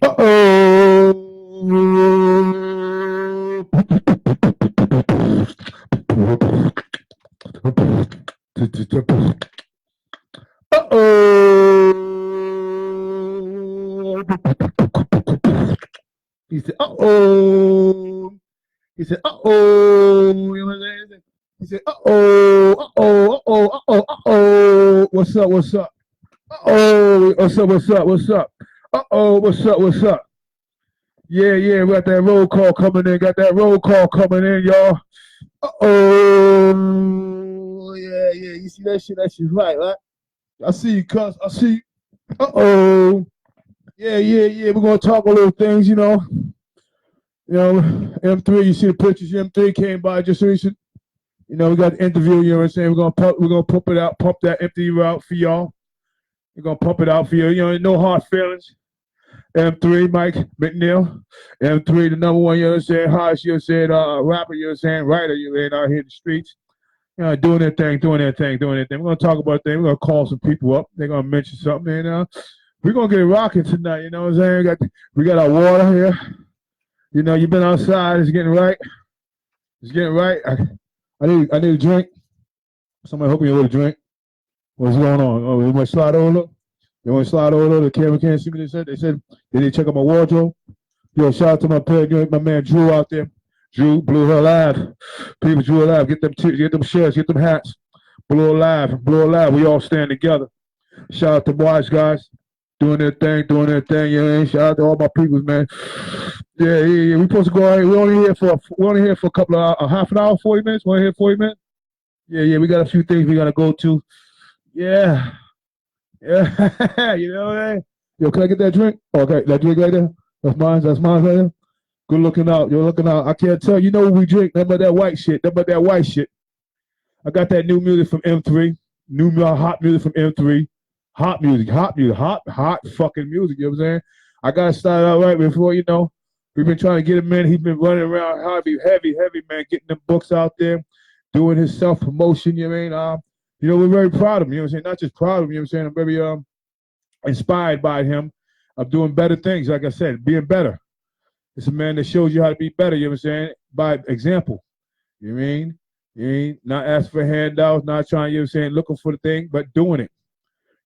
Uh-oh. Uh-oh. He said, uh-oh. He said, uh-oh. You know what I'm saying? He said, uh-oh, uh-oh, uh-oh, uh-oh, uh-oh. What's up, what's up? Uh-oh, what's up, what's up, what's up? Uh-oh, what's up, what's up? Yeah, we got that roll call coming in. Got that roll call coming in, y'all. Uh-oh. Yeah. You see that shit? That shit's right? I see you, cuz. I see you. Uh-oh. Yeah. We're going to talk a little things, you know. M3, you see the pictures. M3 came by just recent. You know, we got the interview, you know what I'm saying? We're gonna pump it out, pump that interview out for y'all. We're gonna pump it out for you. You know, no hard feelings. M3, Mike McNeil. M3, the number one, you know what I'm saying, hottest, you know what I'm saying, rapper, you know what I'm saying, writer, you know, out here in the streets. You know, doing their thing. We're gonna talk about things. We're gonna call some people up. They're gonna mention something, and we're gonna get it rocking tonight, you know what I'm saying? We got our water here. You know, you've been outside, it's getting right. I need a drink. Somebody hook me a little drink. What's going on? Oh, you want to slide over? You want to slide over? The camera can't see me. They said they didn't check out my wardrobe. Yo, shout out to my man Drew out there. Drew, Blue Hill Live. People, Drew Live. Get them shirts, get them hats. Blue Hill Live. We all stand together. Shout out to Wise guys. Doing their thing. Yeah, shout out to all my peoples, man. Yeah. We supposed to go out here. We're only here for a couple of half an hour, 40 minutes. We're here 40 minutes. Yeah. We got a few things we gotta go to. Yeah. You know what I mean? Yo, can I get that drink? Okay, that drink right there. That's mine right there. Good looking out. You're looking out. I can't tell. You know what we drink. Nothing but that white shit. I got that new music from M3. Hot music from M3. Hot music. Hot fucking music. You know what I'm saying? I got to start out right before, you know. We've been trying to get him in. He's been running around heavy, man, getting them books out there, doing his self-promotion, you know what I mean? You know, we're very proud of him, you know what I'm saying? Not just proud of him, you know what I'm saying? I'm very inspired by him of doing better things, like I said, being better. It's a man that shows you how to be better, you know what I'm saying? By example, you know what I mean? You ain't not asking for handouts, not trying, you know what I'm saying, looking for the thing, but doing it.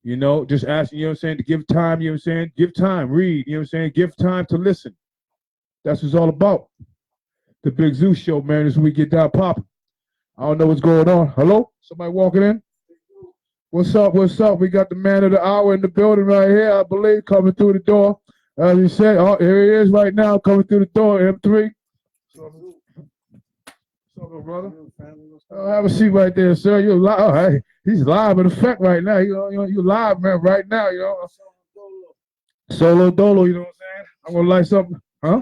You know, just asking, you know what I'm saying, to give time, you know what I'm saying? Give time, read, you know what I'm saying? Give time to listen. That's what it's all about. The Bigzu Show, man, is when we get down popping. I don't know what's going on. Hello? Somebody walking in? What's up? We got the man of the hour in the building right here, I believe, coming through the door. As he said, oh, here he is right now, coming through the door, M3. What's up, brother? Have a seat right there, sir. You're live. Oh, hey, he's live in effect right now. You live, man, right now, you know. Solo Dolo, you know what I'm saying? I'm going to light something. Huh?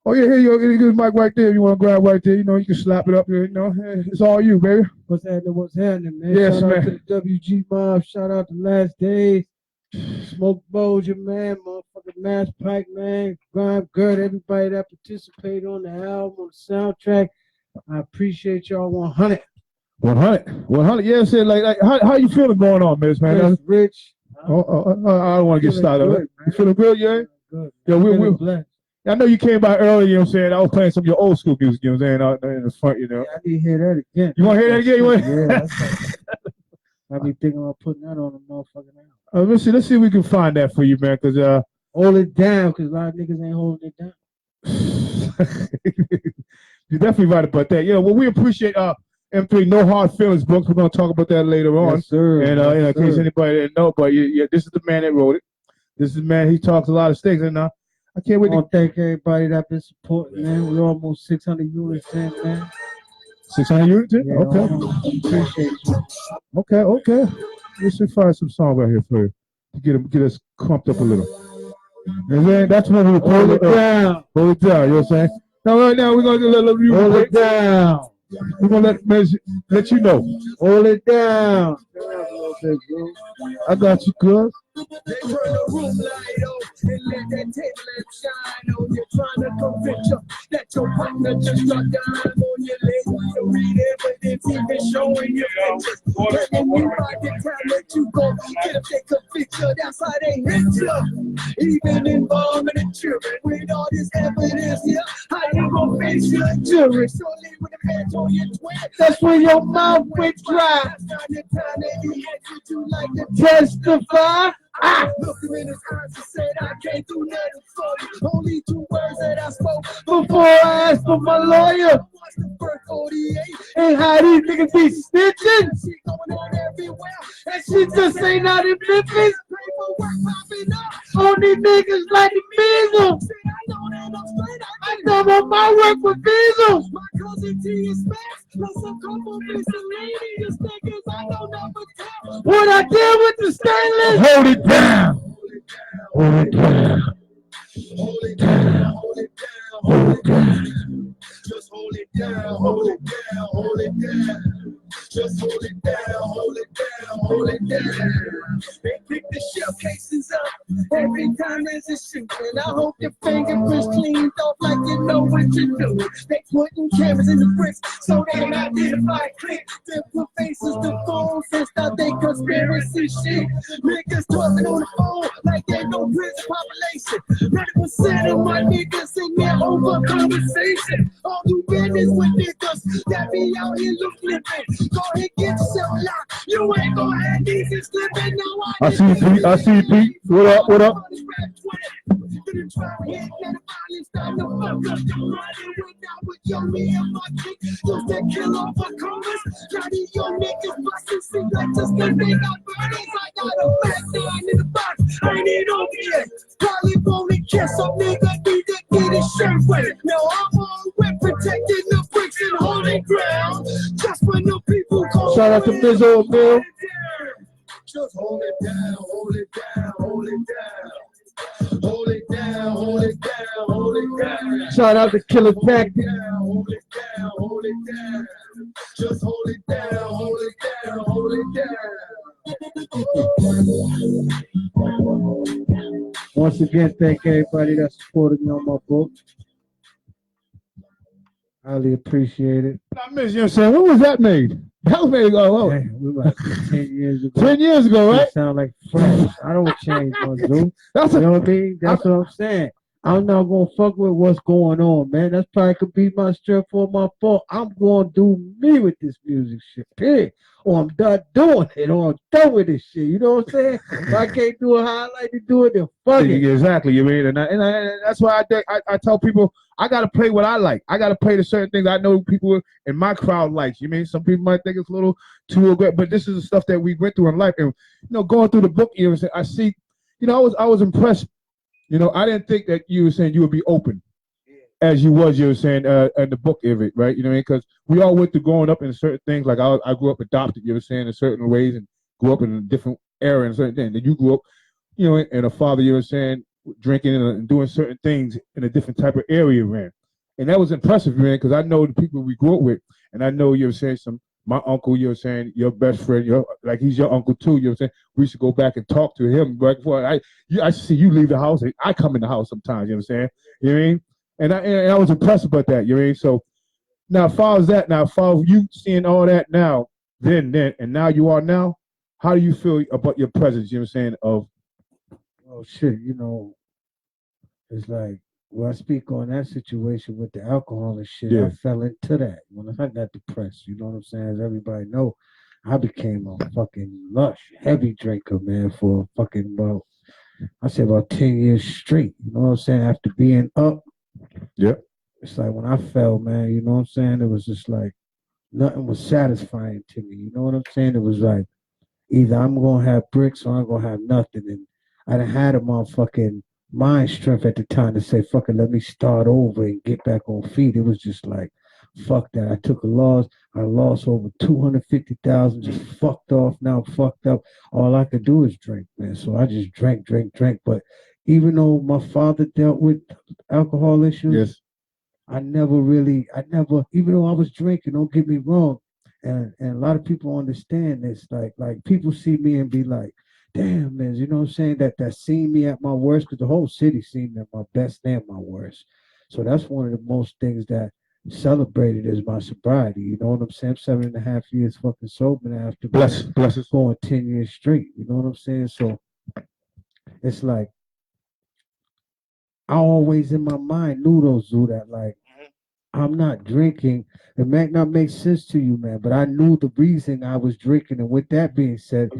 Oh, yeah, here you go. Get his mic right there. You want to grab right there, you know, you can slap it up there, you know. It's all you, baby. What's happening, man? Yes, shout man. out to the WG Mob. Shout out to Last Days. Smoke Bolger, man. Motherfucking Mass Pike, man. Grime Gert, everybody that participated on the album, on the soundtrack. I appreciate y'all 100. 100. Yeah, said like how you feeling going on, Miss, man? Rich. I don't want to get started. Good, you feeling good, yeah? Good. Yeah, we're blessed. I know you came by early, you know what I'm saying? I was playing some of your old school music, you know what I'm saying, out there in the front, you know. Yeah, I need to hear that again. You want to hear that again? Yeah. I be thinking about putting that on the motherfucking album. Let's see if we can find that for you, man, because hold it down, because a lot of niggas ain't holding it down. You're definitely right about that. Yeah, well, we appreciate M3 No Hard Feelings books. We're going to talk about that later on. Yes, sir. And in case anybody didn't know, but yeah, this is the man that wrote it. This is the man, he talks a lot of things, and I can't wait to thank everybody that's been supporting, man. We're almost 600 units in, man. 600 units in? Yeah, okay. Appreciate you. Okay. Let's find some song right here for you to get us clumped up a little. And that's when we hold it down. Hold it down, you know what I'm saying? Now, right now, we're going to do a little review. Hold it down. We're going to let you know. Hold it down. I got you, cuz. They turn the room light on and let that tail lamp shine on you, trying to convince you that your partner just got dime on your leg. You read evidence, even showing you pictures. And you by the time that you go, get if they convict you, that's how they hit you. even involving the children. With all this evidence here, how you gonna face your jury? Surely with a match on your twin, That's when your mouth went dry. that's not the time that he answered you like a Testify. I looked him in his eyes and said, I can't do nothing for you. Only 2 words that I spoke Before I asked for my lawyer. Watch the first 48. And how these niggas be snitching. She going on everywhere. And she just ain't out in Memphis. Paperwork popping up. On these niggas like the measles. See, I know that I'm straight. I come on my work with measles. My cousin T is fast. Plus a couple miscellaneous niggas I know never tell. What I did with the stainless. Hold it down. Hold it down. Hold it down, hold it down, hold it down. Just hold it down, hold it down, hold it down. Just hold it down, hold it down, hold it down. They pick the shell cases up every time there's a shooting. I hope your fingerprints cleaned off like you know what you're doing. They putting cameras in the bricks so they can identify clear. They put faces to phones and start they conspiracy shit. Niggas talking on the phone like they no prison population. 90% of my niggas in there over conversation. All you business with niggas that be out here look living. Go ahead, get yourself locked. You ain't gonna have these slipping. Now I see you, Pete. I see you, Pete. What up? What up? Probably won't kiss some nigga need to get his shirt wet. Now I'm on wet protecting the bricks and holding ground. Just when the people call. Shout out to Bigzu Bill. Just hold it down, hold it down, hold it down. Hold it down, hold it down, hold it down. Shout out to Killer Tactic. Hold it down, hold it down. Just hold it down, hold it down, hold it down. Once again, thank everybody that supported me on my book. Highly appreciate it. I miss, you know what I'm saying? When was that made? That was made, Hey, we like 10 years ago. 10 years ago, right? It sound like fresh. I don't change my dude. That's You a, know what I mean? That's what I'm saying. I'm not gonna fuck with what's going on, man. That's probably could be my strength or my fault. I'm gonna do me with this music shit, period. Or I'm done doing it, or I'm done with this shit. You know what I'm saying? If I can't do it how I like to do it, then fuck it. exactly. You mean, and that's why I tell people I gotta play what I like. I gotta play the certain things I know people in my crowd likes. You mean, some people might think it's a little too aggressive, but this is the stuff that we went through in life. And going through the book, I see, I was impressed. I didn't think that you were saying you would be open as you were saying in the book of it, right? You know what I mean? Because we all went through growing up in certain things. Like I grew up adopted, you were saying, in certain ways, and grew up in a different era and certain things. And you grew up, and a father, you were saying, drinking and doing certain things in a different type of area, man. And that was impressive, man, because I know the people we grew up with, and I know you were saying my uncle, you were saying your best friend, he's your uncle too. You know what I'm saying? We used to go back and talk to him right before I see you leave the house. I come in the house sometimes. You know what I'm saying? You know what I mean? And I was impressed about that. You know what I mean? So now, as far as that, you seeing all that now, then, and now you are now. How do you feel about your presence? You know what I'm saying? Oh shit, it's like when I speak on that situation with the alcohol and shit, Yeah. I fell into that when I got depressed. You know what I'm saying? As everybody know, I became a fucking heavy drinker, man, for fucking about 10 years straight. You know what I'm saying? After being up, yeah. It's like when I fell, man. You know what I'm saying? It was just like nothing was satisfying to me. You know what I'm saying? It was like either I'm gonna have bricks or I'm gonna have nothing. And I done had a motherfucking mind strength at the time to say, fuck it, let me start over and get back on feet. It was just like, fuck that. I took a loss. I lost over 250,000, just fucked off. Now I'm fucked up. All I could do is drink, man. So I just drank. But even though my father dealt with alcohol issues, Yes. I never, even though I was drinking, don't get me wrong, and a lot of people understand this, like people see me and be like, damn, man, you know what I'm saying, that seen me at my worst, because the whole city seen me at my best and my worst. So that's one of the most things that celebrated is my sobriety. You know what I'm saying? I'm 7.5 years fucking sober now after Bless us. going 10 years straight. You know what I'm saying? So it's like I always in my mind knew those Zoo that like I'm not drinking. It might not make sense to you, man, but I knew the reason I was drinking. And with that being said,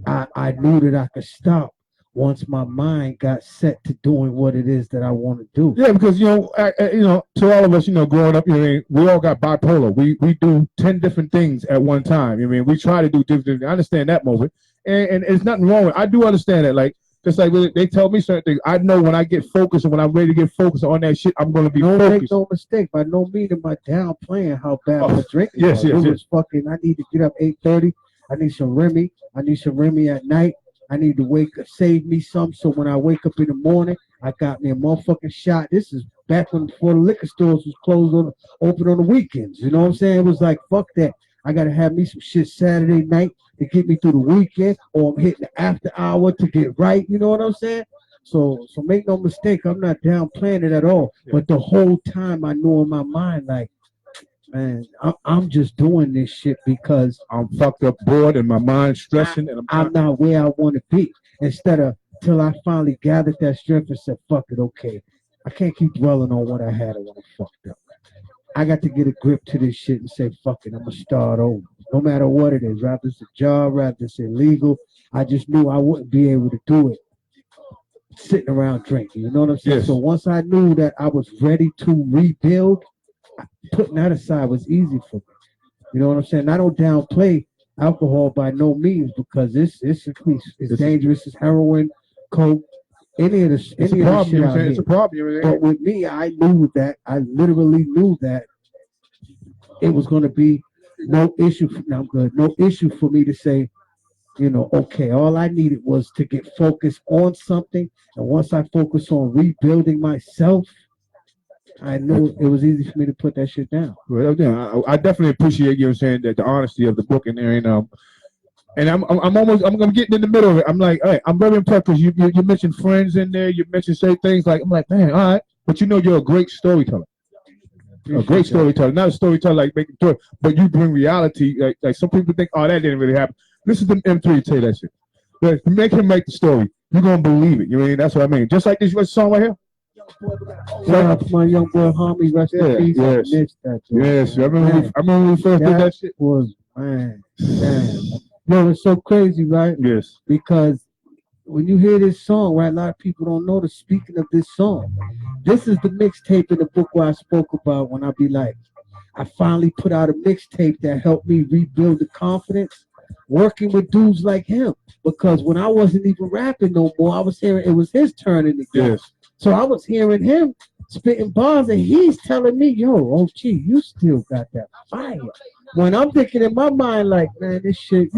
I knew that I could stop once my mind got set to doing what it is that I want to do. Yeah, because to all of us, growing up, we all got bipolar. We do 10 different things at one time. We try to do different. I understand that moment, and it's nothing wrong with. I do understand that, like. Just like they tell me certain things, I know when I get focused and when I'm ready to get focused on that shit, I'm going to be focused. Make no mistake. By no means am I downplaying how bad my drinking was. Yes. It was fucking. I need to get up 8:30. I need some Remy. I need some Remy at night. I need to wake up, save me some, so when I wake up in the morning, I got me a motherfucking shot. This is back when before the liquor stores was open on the weekends. You know what I'm saying? It was like fuck that. I gotta have me some shit Saturday night to get me through the weekend, or I'm hitting the after hour to get right. You know what I'm saying? So make no mistake, I'm not downplaying it at all. Yeah. But the whole time I knew in my mind, like, man, I'm just doing this shit because I'm fucked up, bored, and my mind's stressing, and I'm not where I want to be. Instead of till I finally gathered that strength and said, "Fuck it, okay, I can't keep dwelling on what I had and what I fucked up. I got to get a grip to this shit and say, fuck it, I'm going to start over. No matter what it is, rather it's a job, rather it's illegal. I just knew I wouldn't be able to do it sitting around drinking. You know what I'm saying? Yes. So once I knew that I was ready to rebuild, putting that aside was easy for me. You know what I'm saying? I don't downplay alcohol by no means because it's dangerous. It's heroin, coke, any of the shit. It's a problem. But with me, I knew that. I literally knew that it was going to be no issue. I'm good. No issue for me to say, okay, all I needed was to get focused on something. And once I focused on rebuilding myself, I knew it was easy for me to put that shit down. Well, I definitely appreciate you saying that the honesty of the book in there, and I'm getting in the middle of it. I'm like, all right, I'm very impressed because you mentioned friends in there. You mentioned say things like, I'm like, man, all right, but you're a great storyteller. A great storyteller, not a storyteller like making story, but you bring reality. Like some people think, oh, that didn't really happen. Listen to M3 tell you that shit. But make him make the story. You're gonna believe it. That's what I mean. Just like this song right here. Shout out to my young boy, homie. Rest in peace. Yes. I missed that. Yes. I remember when we first did that shit. Man. Yo, it's so crazy, right? Yes. Because when you hear this song, right, a lot of people don't know the speaking of this song. This is the mixtape in the book where I spoke about when I be like, I finally put out a mixtape that helped me rebuild the confidence working with dudes like him. Because when I wasn't even rapping no more, I was hearing it was his turn in the game. Yes. So I was hearing him spitting bars and he's telling me, yo, OG, you still got that fire. When I'm thinking in my mind, like, man, this shit,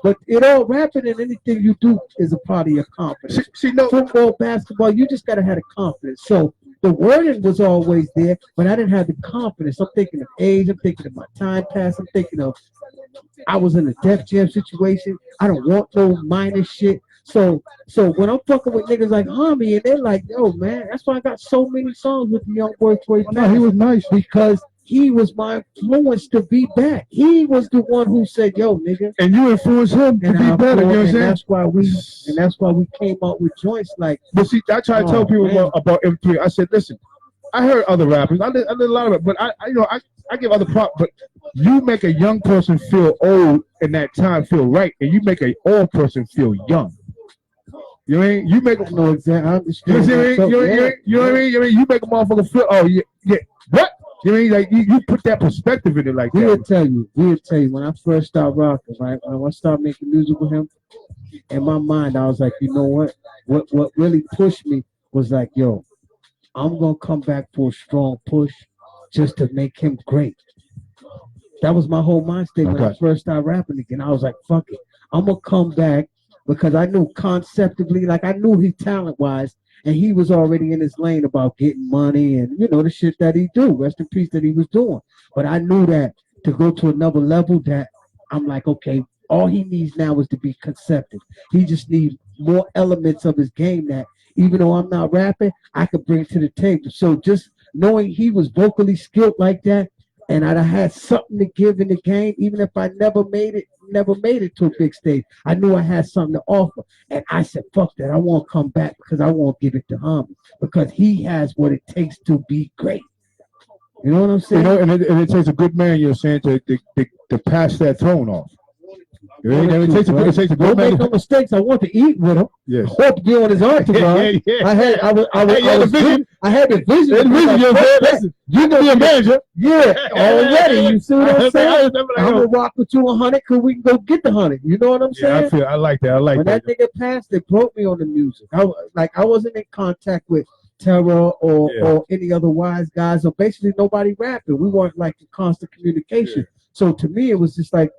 but it all rapping and anything you do is a part of your confidence. Football, basketball, you just got to have the confidence. So the wording was always there, but I didn't have the confidence. I'm thinking of age. I'm thinking of my time past. I'm thinking of I was in a Def Jam situation. I don't want no minor shit. So when I'm fucking with niggas like Homie and they're like, yo, man, that's why I got so many songs with the young boy Toy. No, he was nice because he was my influence to be back. He was the one who said, yo, nigga. And you influenced him to be better, you know what I'm saying? That's why we came out with joints like. But see, I try to tell people about M3. I said, listen, I heard other rappers. I did a lot of it, but I give other props, but you make a young person feel old in that time feel right, and you make an old person feel young. You mean you make them know exactly. You know what I mean? You make a motherfucker feel. Oh yeah. What? You mean like you put that perspective in it like that? We'll tell you when I first started rocking, right? When I started making music with him, in my mind I was like, you know what? What really pushed me was like, yo, I'm gonna come back for a strong push just to make him great. That was my whole mind state when I first started rapping again. I was like, fuck it, I'm gonna come back. Because I knew conceptually, like I knew he talent-wise, and he was already in his lane about getting money and, the shit that he do, rest in peace that he was doing. But I knew that to go to another level that I'm like, okay, all he needs now is to be conceptive. He just needs more elements of his game that even though I'm not rapping, I could bring to the table. So just knowing he was vocally skilled like that, and I had something to give in the game, even if I never made it to a big stage. I knew I had something to offer, and I said, "Fuck that! I won't come back because I won't give it to Homie because he has what it takes to be great." You know what I'm saying? You know, and it takes a good man, you're saying, to pass that throne off. It takes a good Don't man. make no mistakes. I want to eat with him. Yes. I want to be on his entourage. I had the vision. I had the vision. You can be a manager. Yeah, already. You see what I'm saying? I'm gonna rock with you 100 because we can go get the 100. You know what I'm saying? I like that. When that nigga passed, it broke me on the music. I wasn't in contact with Terror or any other wise guys or basically nobody rapping. We weren't like in constant communication. Yeah. So to me, it was just like,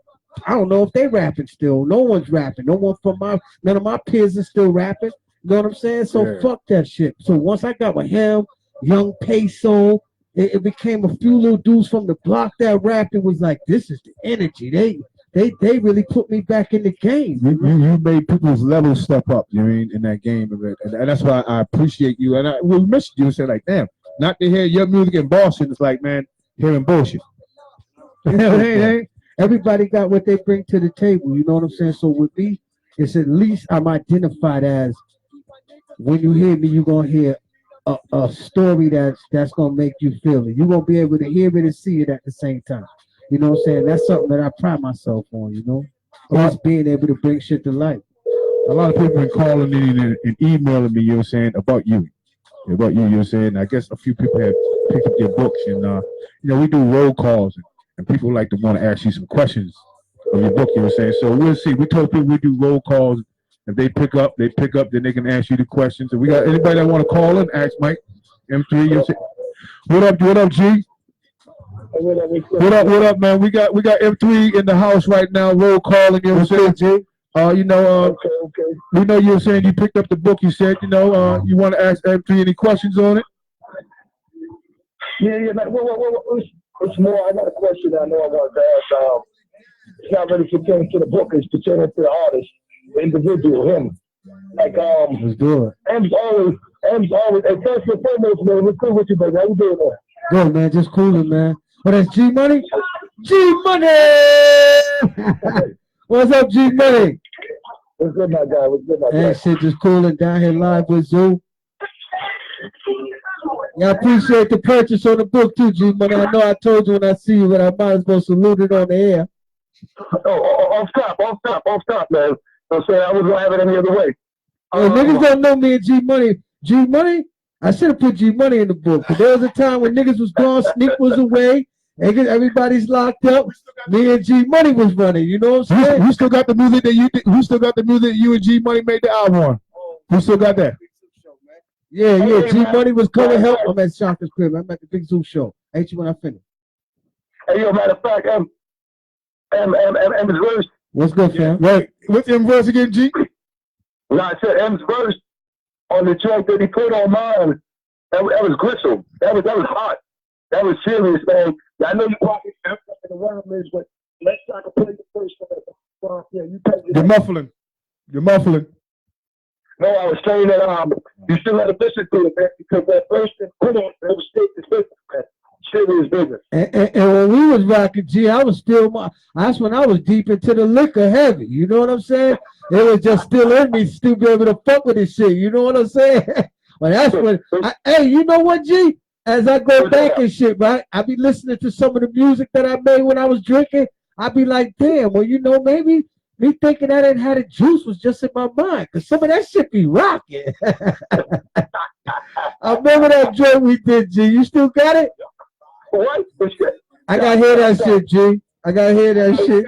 I don't know if they rapping still. No one's rapping. None of my peers are still rapping. You know what I'm saying? So fuck that shit. So once I got with him, Young Peso, it became a few little dudes from the block that rapped. It was like, this is the energy. They really put me back in the game. You made people's levels step up, you know what I mean, in that game. And that's why I appreciate you. And we missed you and said, like, damn, not to hear your music in Boston. It's like, man, hearing bullshit. Hey, everybody got what they bring to the table. You know what I'm saying? So with me, it's at least I'm identified as, when you hear me, you're going to hear a story that's going to make you feel it. You're going to be able to hear it and see it at the same time. You know what I'm saying? That's something that I pride myself on, you know? Just being able to bring shit to life. A lot of people been calling in and emailing me, you know what I'm saying, about you. You know what I'm saying? I guess a few people have picked up your books and, you know, we do roll calls and people like to want to ask you some questions of your book, you know what I'm saying? So we'll see. We told people we do roll calls. If they pick up, then they can ask you the questions. And we got anybody that want to call in, ask Mike, M3, you know what I'm saying? What up, G? What up, man? We got M3 in the house right now, roll calling, you know what I'm saying, G? You know, okay. We know you were saying you picked up the book, you said, you know, you want to ask M3 any questions on it? Yeah, like, what's more, I got a question I know I wanted to ask. It's not really pertaining to the book, it's pertaining to the artist, the individual, him. Like, let's do it. M's always, and first and foremost, man, what's good with you, baby? How you doing there? Good, man, just cooling, man. Oh, that's G Money? G Money! What's up, G Money? What's good, my guy? Hey, shit, just cooling down here live with Zoo. Yeah, I appreciate the purchase on the book too, G Money. I know I told you when I see you, but I might as well salute it on the air. Off top, man. I'm saying I wasn't gonna have it any other way. Hey, niggas don't know me and G Money. G Money, I should have put G Money in the book. But there was a time when niggas was gone, Sneak was away, and everybody's locked up. Me and G Money was running. You know what I'm saying? Who still got the music that you did? Who still got the music you and G Money made the album on? Who still got that? Yeah. G Money was coming help. I'm at Shaka's crib. I'm at the Bigzu Show. Ain't you when I finish? Hey, yo, matter of fact, M's verse. What's good, fam? Right. What's M verse again, G? No, I said M's verse on the track that he put on mine. That was gristle. That was hot. That was serious, man. I know you walking around this, but let's try to play the first one. Yeah, You're muffling. No, I was saying that you still had to listen to it, man, because that first thing put on, it was business, man. Serious business. And when we was rocking G, I was still that's when I was deep into the liquor heavy. You know what I'm saying? It was just still in me, still be able to fuck with this shit. You know what I'm saying? Well, that's when. Hey, you know what, G? As I go back and shit, right? I be listening to some of the music that I made when I was drinking. I be like, damn. Well, you know, maybe me thinking that I had a juice was just in my mind, cause some of that shit be rocking. I remember that joint we did, G. You still got it? What? I gotta hear that shit, G. I gotta hear that shit.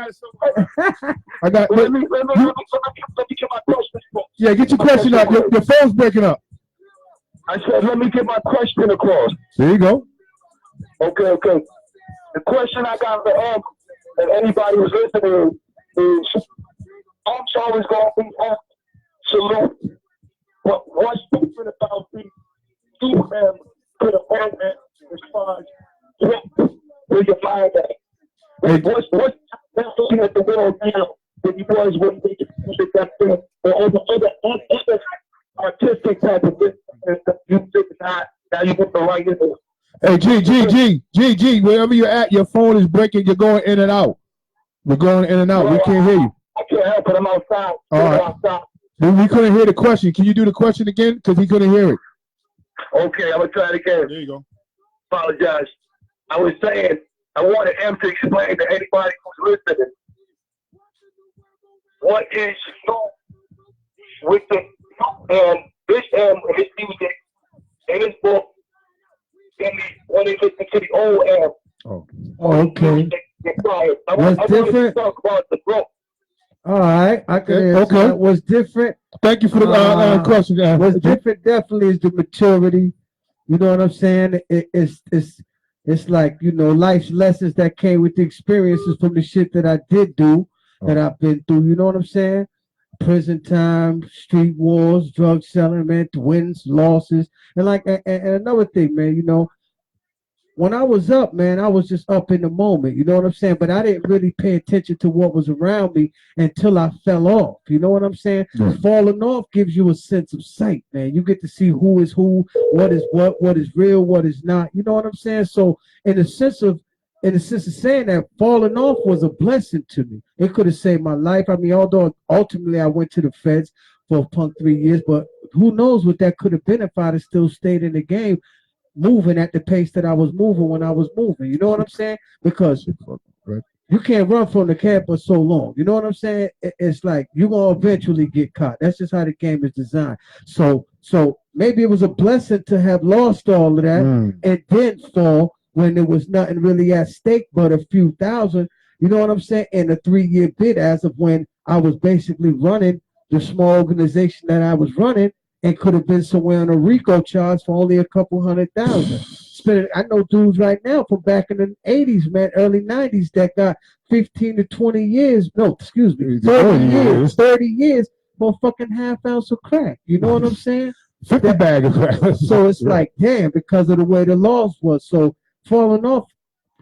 Let me get my question. Yeah, get your question up. Your phone's breaking up. I said, let me get my question across. There you go. Okay. The question I got for and anybody who's listening is, I'm always going to be salute. But what's different about the Superman to the moment as far as where your mind at? What's looking at the world now than he was when they music back then, or other artistic type of business that you did not, now you put the right in it. Hey, G, wherever you're at, your phone is breaking. You're going in and out. We're going in and out. Well, We can't hear you. I can't help it. I'm outside. All right. Outside. We couldn't hear the question. Can you do the question again? Because he couldn't hear it. Okay, I'm gonna try it again. There you go. Apologize. I was saying I wanted M to explain to anybody who's listening what is new with the and this M and his music and his book and when they listen to the old M. Oh, okay. What's different? Talk about the book. All right, I can answer Okay. that. What's different? thank you for the question. What's different definitely is the maturity. You know what I'm saying? It's like, you know, life's lessons that came with the experiences from the shit that I did do, that I've been through. You know what I'm saying? Prison time, street wars, drug selling, man, wins, losses. And like, and another thing, man, you know, when I was up, man, I was just up in the moment. You know what I'm saying? But I didn't really pay attention to what was around me until I fell off. You know what I'm saying? Yeah. Falling off gives you a sense of sight, man. You get to see who is who, what is real, what is not. You know what I'm saying? So in the sense of saying that, falling off was a blessing to me. It could have saved my life. I mean, although ultimately I went to the feds for 3 years, but who knows what that could have been if I'd have still stayed in the game, moving at the pace that I was moving when I was moving. You know what I'm saying? Because you can't run from the camp for so long. You know what I'm saying? It's like you're going to eventually get caught. That's just how the game is designed. So maybe it was a blessing to have lost all of that and then fall when there was nothing really at stake but a few thousand. You know what I'm saying? In a 3-year bid, as of when I was basically running the small organization that I was running, and could have been somewhere on a RICO charge for only a couple $100,000. I know dudes right now from back in the 80s, man, early 90s that got 15 to 20 years. No, excuse me, 30 years for a fucking half ounce of crack. You know what I'm saying? 50 bag of crack. So it's like, damn, because of the way the laws was. So falling off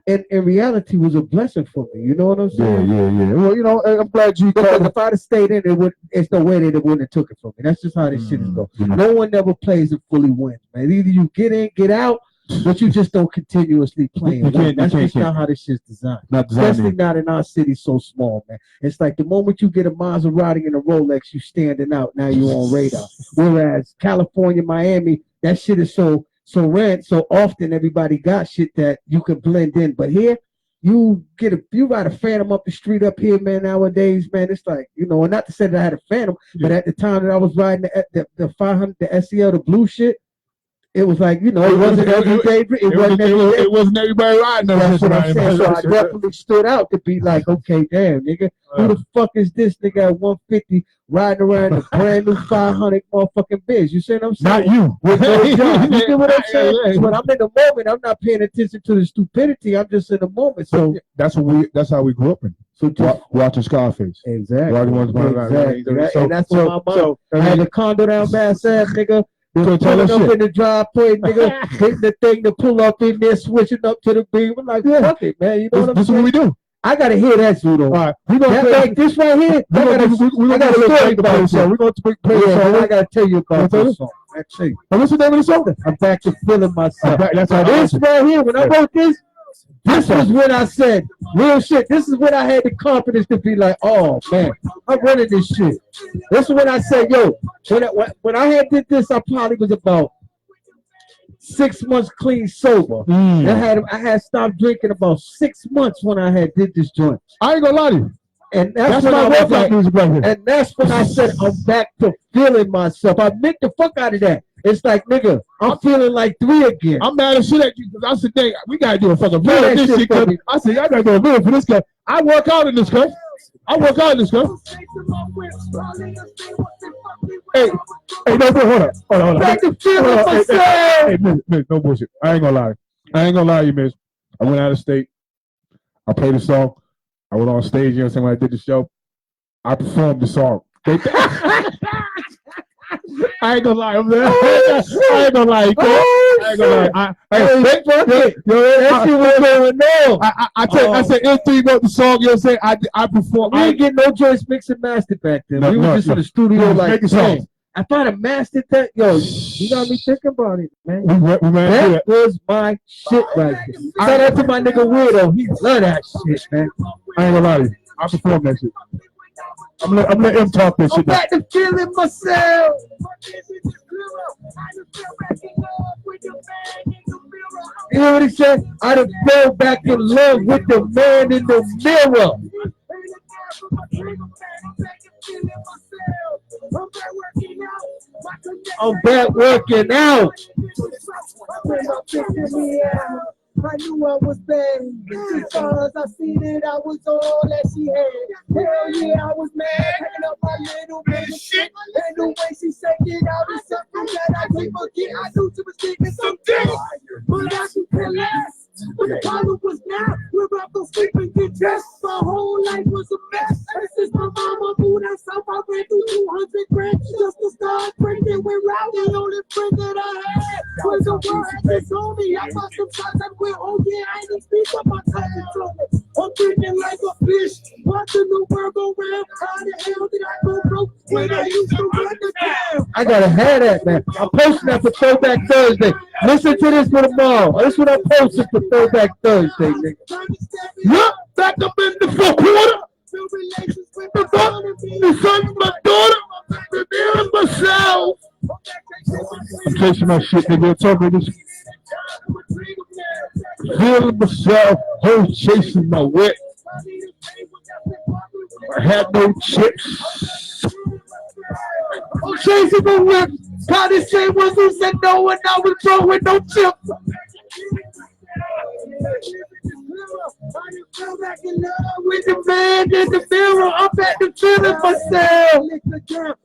in reality was a blessing for me. You know what I'm saying? Yeah. Well, you know, I'm glad you because if I'd have stayed in it, it's no way that it wouldn't have took it from me. That's just how this shit is going. No one never plays and fully wins, man. Either you get in, get out, but you just don't continuously play. That's just not how this shit's designed. Especially not in our city so small, man. It's like the moment you get a Maserati and a Rolex, you standing out. Now you're on radar. Whereas California, Miami, that shit is so often everybody got shit that you can blend in. But here, you ride a Phantom up the street up here, man, nowadays, man, it's like, you know, and not to say that I had a Phantom, but at the time that I was riding the 500, the SEL, the blue shit, it was like, you know, it wasn't every day. It wasn't everybody riding those. That's what I'm saying. So I definitely stood out to be like, okay, damn, nigga, who the fuck is this nigga at 150 riding around a brand new 500 motherfucking biz? You see what I'm saying? Not you. With no job. You get what I'm saying? But I'm in the moment. I'm not paying attention to the stupidity. I'm just in the moment. So that's how we grew up in. So watching Scarface. Exactly. Exactly. And that's what my mom had the condo down Bass Ave, nigga. Pulling up in the driveway, nigga, hitting the thing to pull up in there, switching up to the beat. We're like, fuck it, man. You know what I'm saying? This is what we do. I gotta hear that, Zudo. All right, we're gonna play like this right here. I got a story about it. We're gonna play a song. I gotta tell you about this song. Actually, what's the name of the song? I'm back to feeling myself. That's this right here. When I wrote this was when I said real shit. This is when I had the confidence to be like, oh man, I'm running this shit. This is when I said, yo, when I had did this, I probably was about 6 months clean sober. I had stopped drinking about 6 months when I had did this joint. I ain't gonna lie to you. And that's when I was like, and that's when I said I'm back to feeling myself. I meant the fuck out of that. It's like, nigga, I'm feeling like 3 again. I'm mad as shit at you because I said, dang, we gotta do a fucking video this shit. I said, y'all gotta do a video for this guy. I work out in this guy. Hey, no, hold on. Back to feeling myself. Hey, miss, no bullshit. I ain't gonna lie to you, miss. I went out of state. I played the song. I was on stage, you know what I'm saying, when I did the show. I performed the song. I ain't gonna lie, I ain't gonna lie. I said, M3 wrote the song, you know what I'm saying? I performed. We didn't get no joints mixed and mastered back then. We were just in the studio like, If I'd have mastered that, yo, you got me thinking about it, man. We ran through That was my shit right there. Shout out to my nigga Weirdo. He love that shit, man. I ain't gonna lie to you. I perform that shit. I'm gonna let him talk this I'm shit. back to feeling myself. You know what he said? I done fell back in love with the man in the mirror. I'm back working out. I knew I was bad. Because I seen it, I was all that she had. Hell yeah, I was mad. Picking up my little baby shit. And the way she said it out is something that I can't forget. I knew she was getting some dick. But I could care less. But the problem was now we're about to sleep and get dressed. My whole life was a mess. And since my mama moved herself, I ran through 200 grand just to start drinking with Rowdy. The only friend that I had was a world had this on me. I bought some shots and went, oh yeah, I didn't speak what my time told me. I'm thinking like a fish, watching the world go round. How the hell did I go broke when I used to run the town? I gotta have that, man. I'm posting that for Throwback Thursday. Listen to this for tomorrow. This is what I posted for Throwback Thursday, nigga. Yup, back up in the fourth quarter. The son, my daughter, the man, myself. I'm chasing my shit, nigga. Talking this. Feeling myself, who's chasing my whip. I had no chips. I'm chasing my whip. God, this same ones who said no and I was broke with no chips. Back in love With the man in the mirror, I'm back to feeling myself.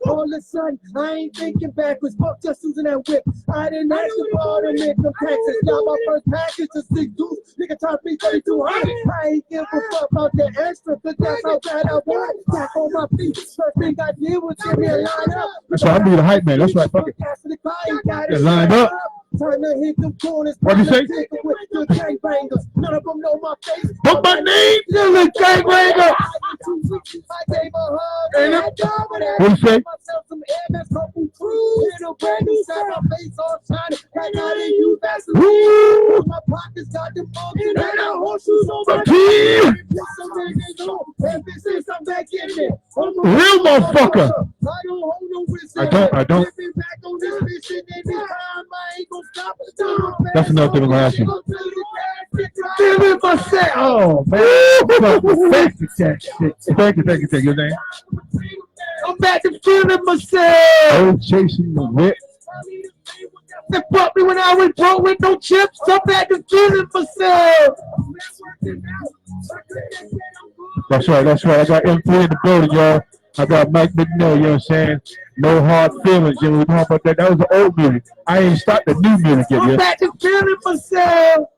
All of a sudden, I ain't thinking backwards. Fuck just using that whip. I didn't ask you for all the income taxes. Got my first package to 6 dudes. Nigga taught me 3,200. I ain't give a fuck about the extra, cause that's how bad I was. Back on my feet. First thing I did was give me a line up. That's right, I'm being a hype man. That's right, fuck it. Get lined up. Time to hit them corners. What'd you say? With the gangbangers. None of them know my face. Put my name in the gangbanger. I gave a hug. And what'd you say? Myself some air that's purple crew. In a brand new set, my face all shiny. Like I didn't use Vaseline. My pockets got them bugs and I got horseshoes on my team. Ever since I'm back in there. Real motherfucker. I don't hold no risk. I don't. Living back on this mission and this time I ain't gonna stop. That's another thing I'm gonna ask you. Feeling myself. Oh, man. Back to that shit. Thank you. Your name? I'm back to feeling myself. Oh, chasing the whip. They brought me when I was broke with no chips. I'm back to feeling myself. That's right. I got M3 in the building, y'all. I got Mike McNeil, you know what I'm saying? No hard feelings, you know, we talking about that. That was the old music. I ain't start the new music yet. I'm back to feeling myself.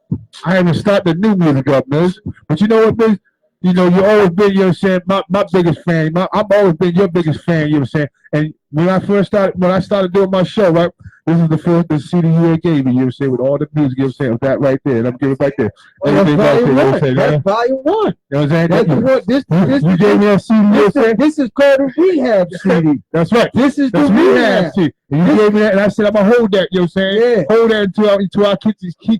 I haven't started the new music up, Miz. But you know what, Miz? You know, you always been, you know what I'm saying, my biggest fan. I've always been your biggest fan, you know what I'm saying? And when I started doing my show, right, this is the CD you gave me, you know what I'm saying, with all the music, you know what I'm saying, with that right there. And I'm giving it back there. Everything right there, you know what I'm saying? That's volume 1. You know what I'm saying? This You gave me that CD, you know what I'm saying? This is called a rehab CD. That's right. This is the That's rehab CD. And you gave me that, and I said, I'm going to hold that, you know what I'm saying? Yeah. Hold that until I keep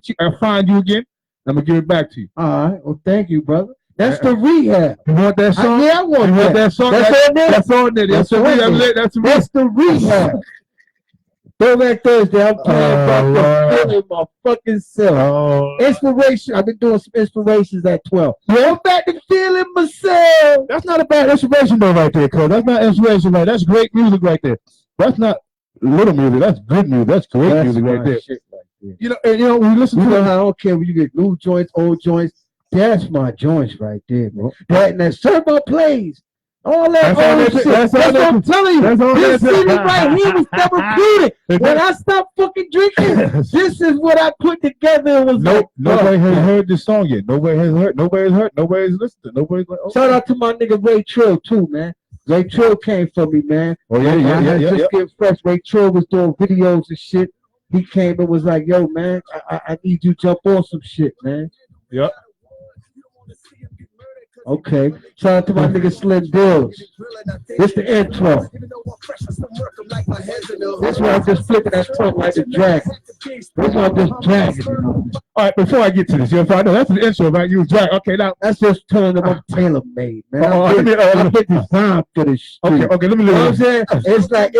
you and find you again. I'm going to give it back to you. All right. Well, thank you, brother. That's the rehab. You want that song? I want that song? That's on there. That's on there. That's the rehab. Throwback Thursday. I'm playing back to feeling my fucking self. Inspiration. I've been doing some inspirations at 12. Yeah, I'm back to feeling myself. That's not a bad inspiration though, right there, Cole. That's not inspiration, right? That's great music right there. That's not little music. That's good music. That's great music right there. You know, we listen to. I don't care when you get new joints, old joints. That's my joints right there, bro. That and that Servo plays. All that old shit. That's what I'm telling you. This CD right here was never included. When I stopped fucking drinking, this is what I put together. It was nobody has heard this song yet. Nobody's heard. Nobody's listening. Nobody's like. Shout out to my nigga Ray Trill too, man. Ray Trill came for me, man. Oh yeah. Just get fresh. Ray Trill was doing videos and shit. He came and was like, "Yo, man, I need you to jump on some shit, man." Yep. Okay. Shout out to my nigga Slim Bills. This the intro. This one I'm just flipping that tongue like a dragon. This one I'm just dragging. You know? All right, before I get to this, I know that's the intro, right? You was drag. Okay, now That's just telling them I'm tailor made, man. let me, I'm designed for this shit. okay, let me You know what I'm listen. saying? It's like,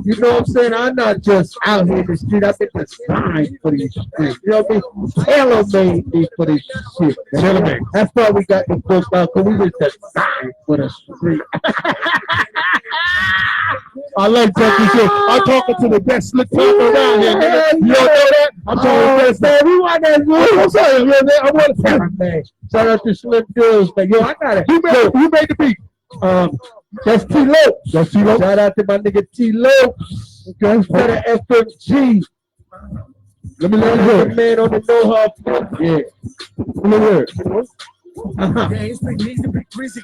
you know what I'm saying? I'm not just out here in the street. I've been designed for these streets. You know what I mean? Tailor made me for this shit. Tailor made. That's why we got the book out, because we was designed for the street. I like talking shit. I'm talking to the best slick talker around here, nigga. You don't know that? I'm talking to the best. Man, we want that move. I'm sorry, man. I want to tell man. Shout out to Slim Bills, man. Yo, I got it. Who made the beat? That's T Lopes. That's T Lopes. Shout out to my nigga T Lopes. Okay, for the FMG. Let me let The it go. man on the know-how. Yeah. Let me hear it.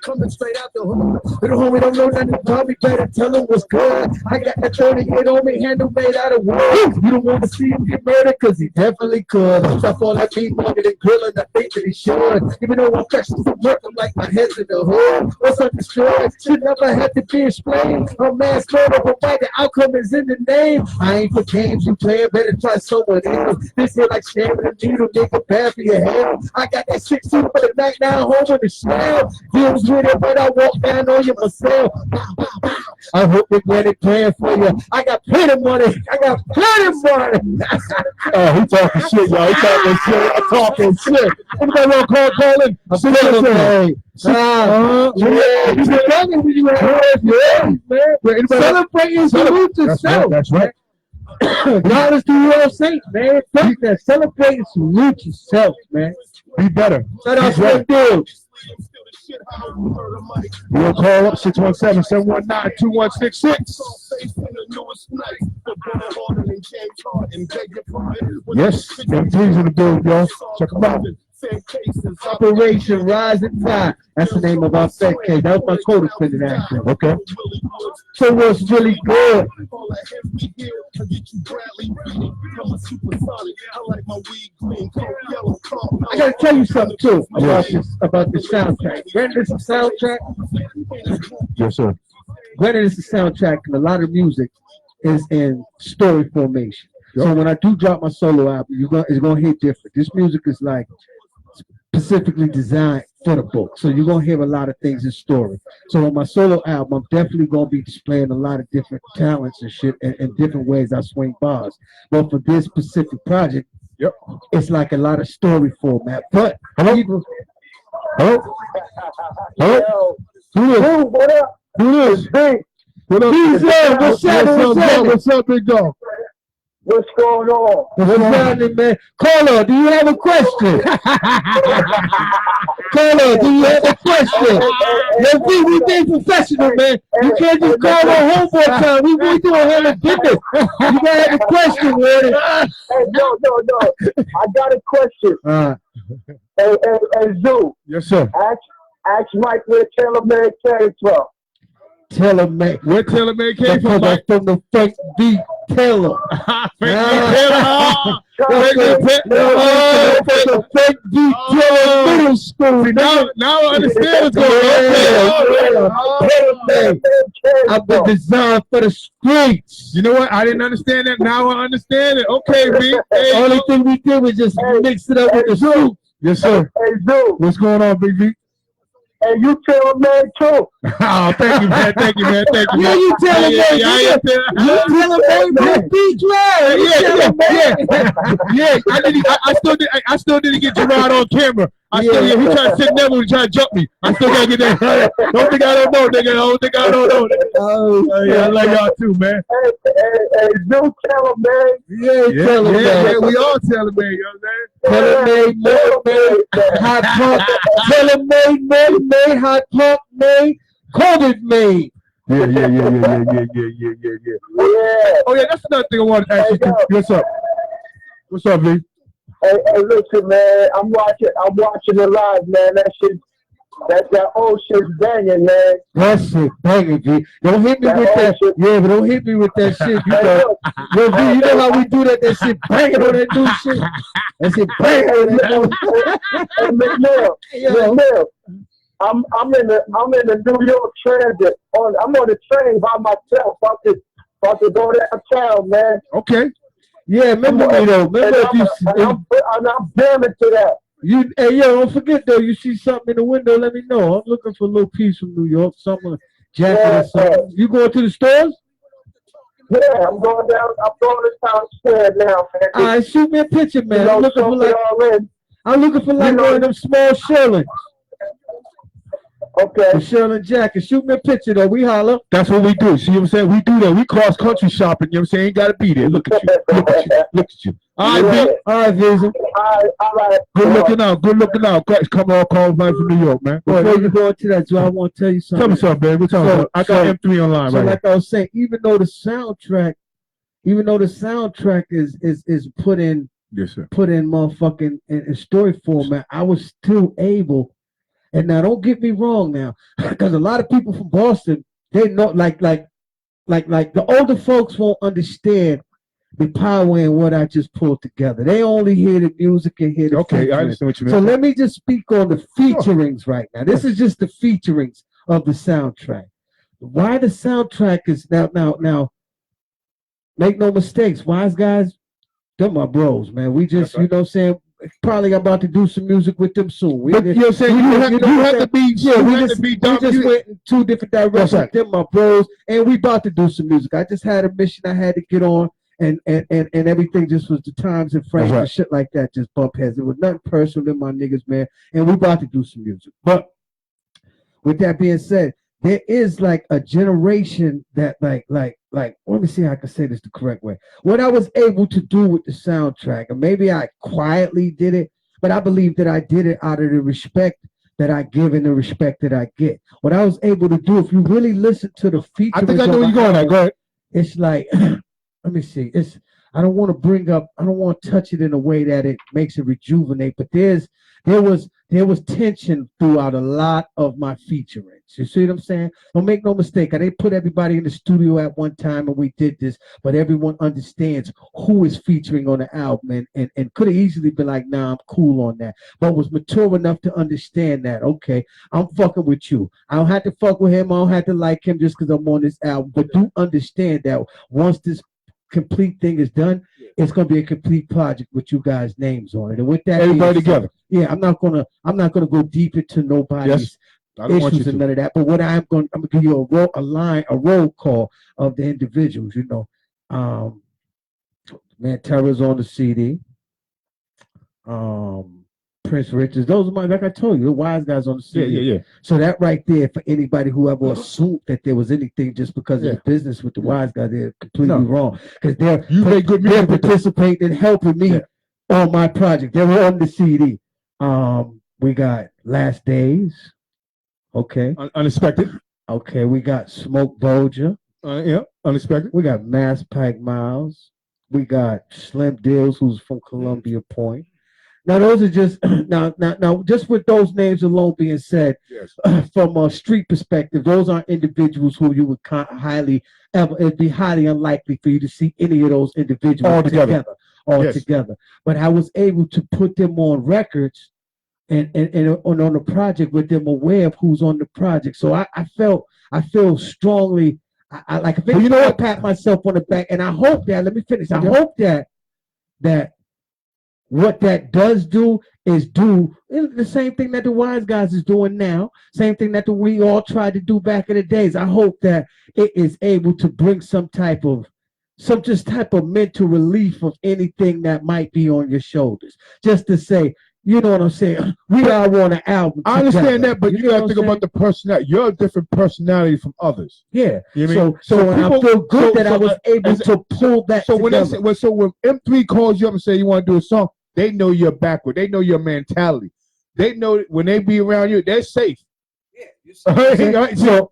Coming straight out the hood. But the homie don't know nothing about me, better tell him what's good. I got that 38 on me, handle made out of wood. You don't want to see him get murdered, cause he definitely could. Stuff all that beat longer than grilling, I think that he should. Even though I'm fresh to work, I'm like my head's in the hood. What's understood should never have to be explained. A man's murder, but why the outcome is in the name. I ain't for games you play, better try someone else. This here like sharing a needle, nigga, bad for your head. I got that 6 suit for the night now, home with the smell. Deals with it, but I walk down on you myself. I hope you're ready praying for you. I got plenty of money. I got plenty of money. Oh, he talking shit, y'all. He talking shit. I'm talking shit. Anybody want to call in? I'm still Celebrate. Yeah, You been young when you had man. Celebrate and salute yourself. That's right. God is the world saints, man. Fuck that. Celebrate and salute yourself, man. Be better. Shout out to the dudes. We'll call up 617-719-2166. Yes, MT's in the building, y'all. Check them out. Operation Rise and Tide. That's the name of our fed case. That was my quota for the action. Okay. So what's really good? I gotta tell you something too about this soundtrack. Granted, it's a soundtrack. Yes, sir. Granted, it's a soundtrack, and a lot of music is in story formation. So when I do drop my solo album, it's gonna hit different. This music is like specifically designed for the book. So you're gonna hear a lot of things in story. So on my solo album, I'm definitely gonna be displaying a lot of different talents and shit and different ways I swing bars. But for this specific project, it's like a lot of story format. But Hello? Who is? What up? Who is? Hey, What up? What's up, big dog? what's going on? what's happening, man? Carlo, do you have a question? Carlo, do you have a question? Let's be we being professional, man. You can't just call on homeboy time. We doing hella business. You gotta have a question, man. Hey, no. I got a question. Hey, Zoo. Yes, sir. Ask Mike where Taylor Made came from. Taylor made. Where Taylor Made came from, Mike? From the fake beat Taylor. Fake beat Taylor middle school. Now I understand what's going on. I've been designed for the streets. You know what? I didn't understand that. Now I understand it. Okay, B. The only thing we did was just mix it up with the soup. Yes, sir. Hey, Zoo. What's going on, Big V? And you Taylor Made too. Oh, thank you, man. Thank you, man. Yeah, you Taylor Made. You Taylor Made. Beat Yeah. I still didn't get Gerard on camera. He tried to sit never and try to jump me. I still gotta get that. Don't think I don't know, nigga. Don't think I don't know. Oh, yeah, I like y'all too, man. Hey, Zoo Taylor Made. Taylor Made. We all Taylor Made, you know what I'm Taylor Made, hot pump. Taylor Made, hot pump made, COVID made. Yeah. Oh yeah, that's another thing I wanted to ask you. What's up? What's up, B? Hey, listen, man. I'm watching it live, man. That shit That old shit's banging, man. That shit banging, G. Don't hit me That with old that. shit. Yeah, but don't hit me with that shit. You Hey, know, look, yo, G, you know how we do that? That shit banging on that new shit. That shit banging on that hey, McNeil, Yo. McNeil, I'm in the New York Transit. I'm on the train by myself. About to go downtown, man. Okay. Yeah, remember me though. Remember if you I'm jamming to that. you hey yo, don't forget though, you see something in the window, let me know. I'm looking for a little piece from New York, something jacket or something. You going to the stores? Yeah, I'm going to town square now, man. All right, shoot me a picture, man. You know, I'm looking for like You know, one of them small Sherlins. okay. The Sherlin jacket. Shoot me a picture though. We holler. That's what we do. See what I'm saying? We do that. We cross country shopping. You know what I'm saying? Ain't got to be there. Look at you. Look at you. Look at you. All right, Yeah. B. All right, Visa. All right. Good looking out. Good looking out. Come on, call right from New York, man. Before you go into that, Joe, I want to tell you something. Tell me something, baby. What talking about? I got M3 online So right like I was saying, even though the soundtrack is put in Yes, sir. motherfucking in story format, I was still able. And now, don't get me wrong now, because a lot of people from Boston, they know, like the older folks won't understand the power in what I just pulled together. They only hear the music and hear the Okay, I featuring. understand what you mean. So let me just speak on the featurings right now. This is just the featurings of the soundtrack. Why the soundtrack is now, make no mistakes, Wise Guys, they're my bros, man. We just, you know what I'm saying, probably about to do some music with them soon. But you're saying you have to be, we just went in two different directions. They're my bros, and we about to do some music. I just had a mission I had to get on, and everything just was the times and frames and shit like that just bump heads. It was nothing personal than my niggas, man, and we about to do some music. But with that being said, there is like a generation that like let me see how I can say this the correct way. What I was able to do with the soundtrack, and maybe I quietly did it, but I believe that I did it out of the respect that I give and the respect that I get. What I was able to do, if you really listen to the features, I think I know where you're going at. Go ahead. It's like, let me see. I don't want to touch it in a way that it makes it rejuvenate, but there was tension throughout a lot of my featurings. You see what I'm saying? Don't make no mistake. I didn't put everybody in the studio at one time and we did this, but everyone understands who is featuring on the album and could have easily been like, nah, I'm cool on that. But was mature enough to understand that, okay, I'm fucking with you. I don't have to fuck with him. I don't have to like him just because I'm on this album. But do understand that once this complete thing is done, it's gonna be a complete project with you guys' names on it. And with that, everybody together. Yeah, I'm not gonna go deep into nobody's issues and none of that. But what I'm gonna give you a roll call of the individuals. You know, man, Terra's on the CD. Prince Richards. Those are like I told you, the Wise Guys on the CD. Yeah. So that right there, for anybody who ever assumed that there was anything just because of the business with the Wise Guys, they're completely wrong. Because they're participating and helping me on my project. They're on the CD. We got Last Days. Okay. Unexpected. Okay, we got Smoke Bolger. Unexpected. We got Mass Pike Miles. We got Slim Deals, who's from Columbia Point. Now those are just now just with those names alone being said, from a street perspective, those aren't individuals who you would it'd be highly unlikely for you to see any of those individuals all together. But I was able to put them on records and on the project with them aware of who's on the project. So I feel strongly. I like. I pat myself on the back, and I hope that. Let me finish. I hope that what that does do is do the same thing that the Wise Guys is doing now. Same thing that we all tried to do back in the days. I hope that it is able to bring some type of mental relief of anything that might be on your shoulders. Just to say, you know what I'm saying? We all want an album. I understand that, but you got to think about the personality. You're a different personality from others. Yeah. You know so I feel good that I was able to pull that together. So when M3 calls you up and say you want to do a song, they know you're backward. They know your mentality. They know when they be around you, they're safe. Yeah, you So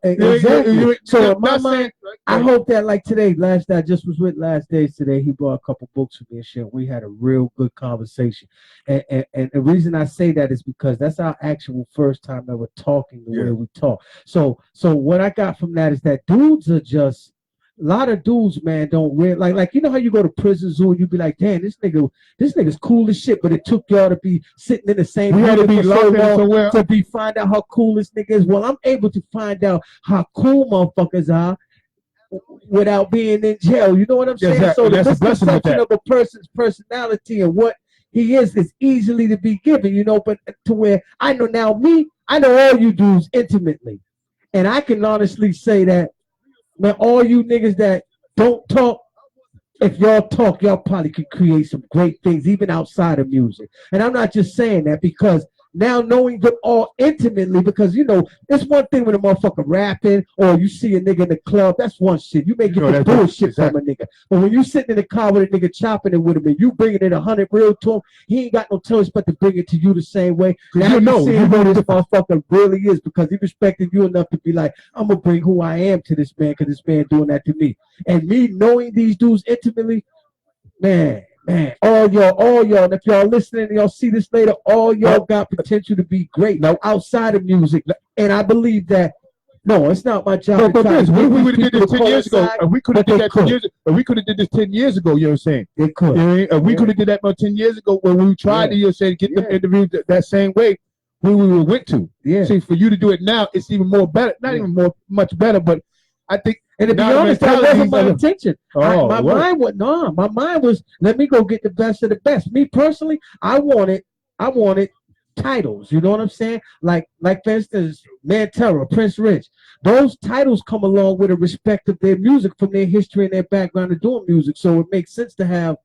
exactly. So in my mind, I Right. hope that like today, last day I just was with last days today. He bought a couple books for me and shit. We had a real good conversation, and the reason I say that is because that's our actual first time ever talking the way we talk. So what I got from that is that dudes are just. A lot of dudes, man, don't wear like you know how you go to prison zoo and you be like, damn, this nigga's cool as shit, but it took y'all to be sitting in the same We had to building be for so locked in long somewhere. to be find out how cool this nigga is. Well, I'm able to find out how cool motherfuckers are without being in jail. You know what I'm saying? Exactly. So the That's a blessing with misconception that. of a person's personality and what he is easily to be given, you know, but to where I know now I know all you dudes intimately. And I can honestly say that, man, all you niggas that don't talk, if y'all talk, y'all probably could create some great things, even outside of music. And I'm not just saying that because now knowing them all intimately, because you know, it's one thing when a motherfucker rapping or you see a nigga in the club, that's one shit. You may get the bullshit from a nigga. But when you sitting in the car with a nigga chopping it with him and you bringing it 100 real to him, he ain't got no choice but to bring it to you the same way. Now you see who this motherfucker really is because he respected you enough to be like, I'm gonna bring who I am to this man because this man doing that to me. And me knowing these dudes intimately, man, all y'all, and if y'all listening and y'all see this later, all y'all got potential to be great now outside of music. And I believe that, no, it's not my job. But this, what if we would have did this 10 years ago? And we could have did that 10 years ago. We could have did this 10 years ago, you know what I'm saying? It could. You know, we could have did that about 10 years ago when we tried to, you know, say, get them interviewed that same way we went to. Yeah. See, for you to do it now, it's even more better. Not even much better, but I think. And to be honest, that wasn't my intention. My mind was, let me go get the best of the best. Me personally, I wanted titles. You know what I'm saying? Like for instance, Mantera, Prince Rich. Those titles come along with a respect of their music from their history and their background of doing music. So it makes sense to have,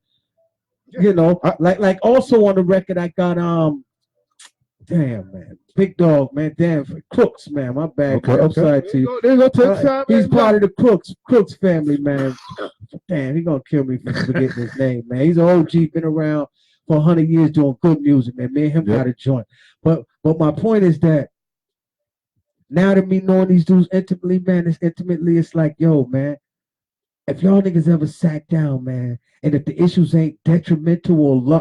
you know, like also on the record I got damn, man. Big Dog, man. Damn. Crooks, man. My bad. Okay. I'm sorry to you. He's part of the Crooks family, man. Damn, he gonna kill me for forgetting his name, man. He's an OG, been around for 100 years doing good music, man. Me and him got a joint. But my point is that now that me knowing these dudes intimately, man, it's like, yo, man, if y'all niggas ever sat down, man, and if the issues ain't detrimental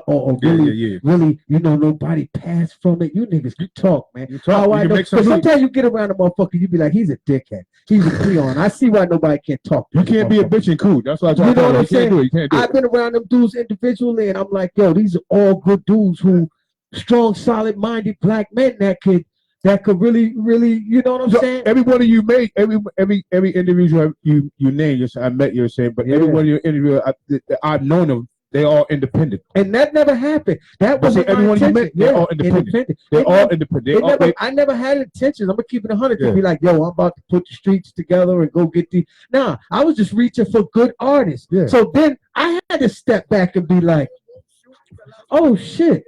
or really, you know, nobody passed from it, you niggas can talk, man. Because sometimes you get around a motherfucker, you be like, he's a dickhead. He's a peon. I see why nobody can't talk. You can't be a bitch and cool. That's what I try to tell you. You can't do it. You can't do it. I've been around them dudes individually, and I'm like, yo, these are all good dudes who strong, solid-minded black men that could really, you know what I'm saying? Everybody you make, every individual you name, I met you saying, but everybody you interview, I've known them. They all independent, and that never happened. That was everyone you met. They're all independent. They're all independent. I never had intentions. I'm gonna keep it 100 to be like, yo, I'm about to put the streets together and go get the. Nah, I was just reaching for good artists. Yeah. So then I had to step back and be like, oh shit.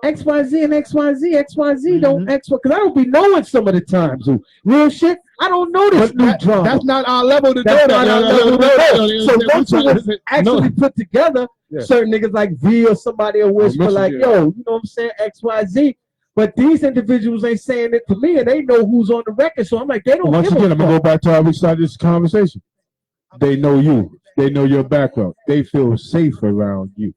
XYZ and XYZ don't X because I don't be knowing some of the times. Real shit, I don't know this new drama. That's not our level to know that. So once it was actually put together, certain niggas like V or somebody will whisper like, yo, you know what I'm saying, XYZ. But these individuals ain't saying it to me, and they know who's on the record. So I'm like, they don't. Once again, I'm gonna go back to how we started this conversation. They know you. They know your background. They feel safe around you.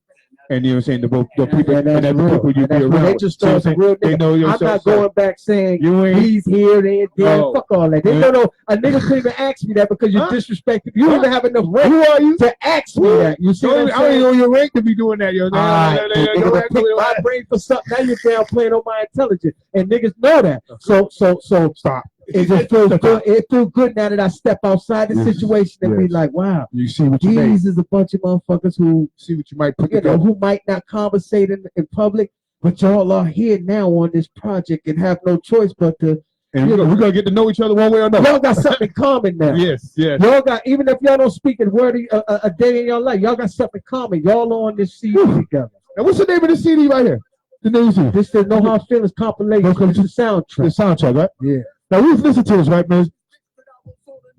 And you know what I'm saying? The people and the people you be around. They just start real they know yourself. I'm not going back saying he's here, they there. Fuck all that. They no. A nigga couldn't even ask me that because you disrespected. You don't even have enough rank. Who are you to ask me that? You see what I'm saying? I ain't know your rank to be doing that, yo. Nigga, pick my brain for something. Now you're down playing on my intelligence, and niggas know that. So stop. It just feels good. It feels good now that I step outside the situation and be like, wow, you see what you these is a bunch of motherfuckers who see what you might put together, who might not conversate in public, but y'all are here now on this project and have no choice but to. And we're gonna get to know each other one way or another. Y'all got something in common now. Yes. Y'all got, even if y'all don't speak a word a day in your life, y'all got something in common. Y'all are on this CD together. And what's the name of the CD right here? The name CD. This is No Hard Feelings compilation. It's the soundtrack. The soundtrack, right? Yeah. Now we've listened to this, right, man?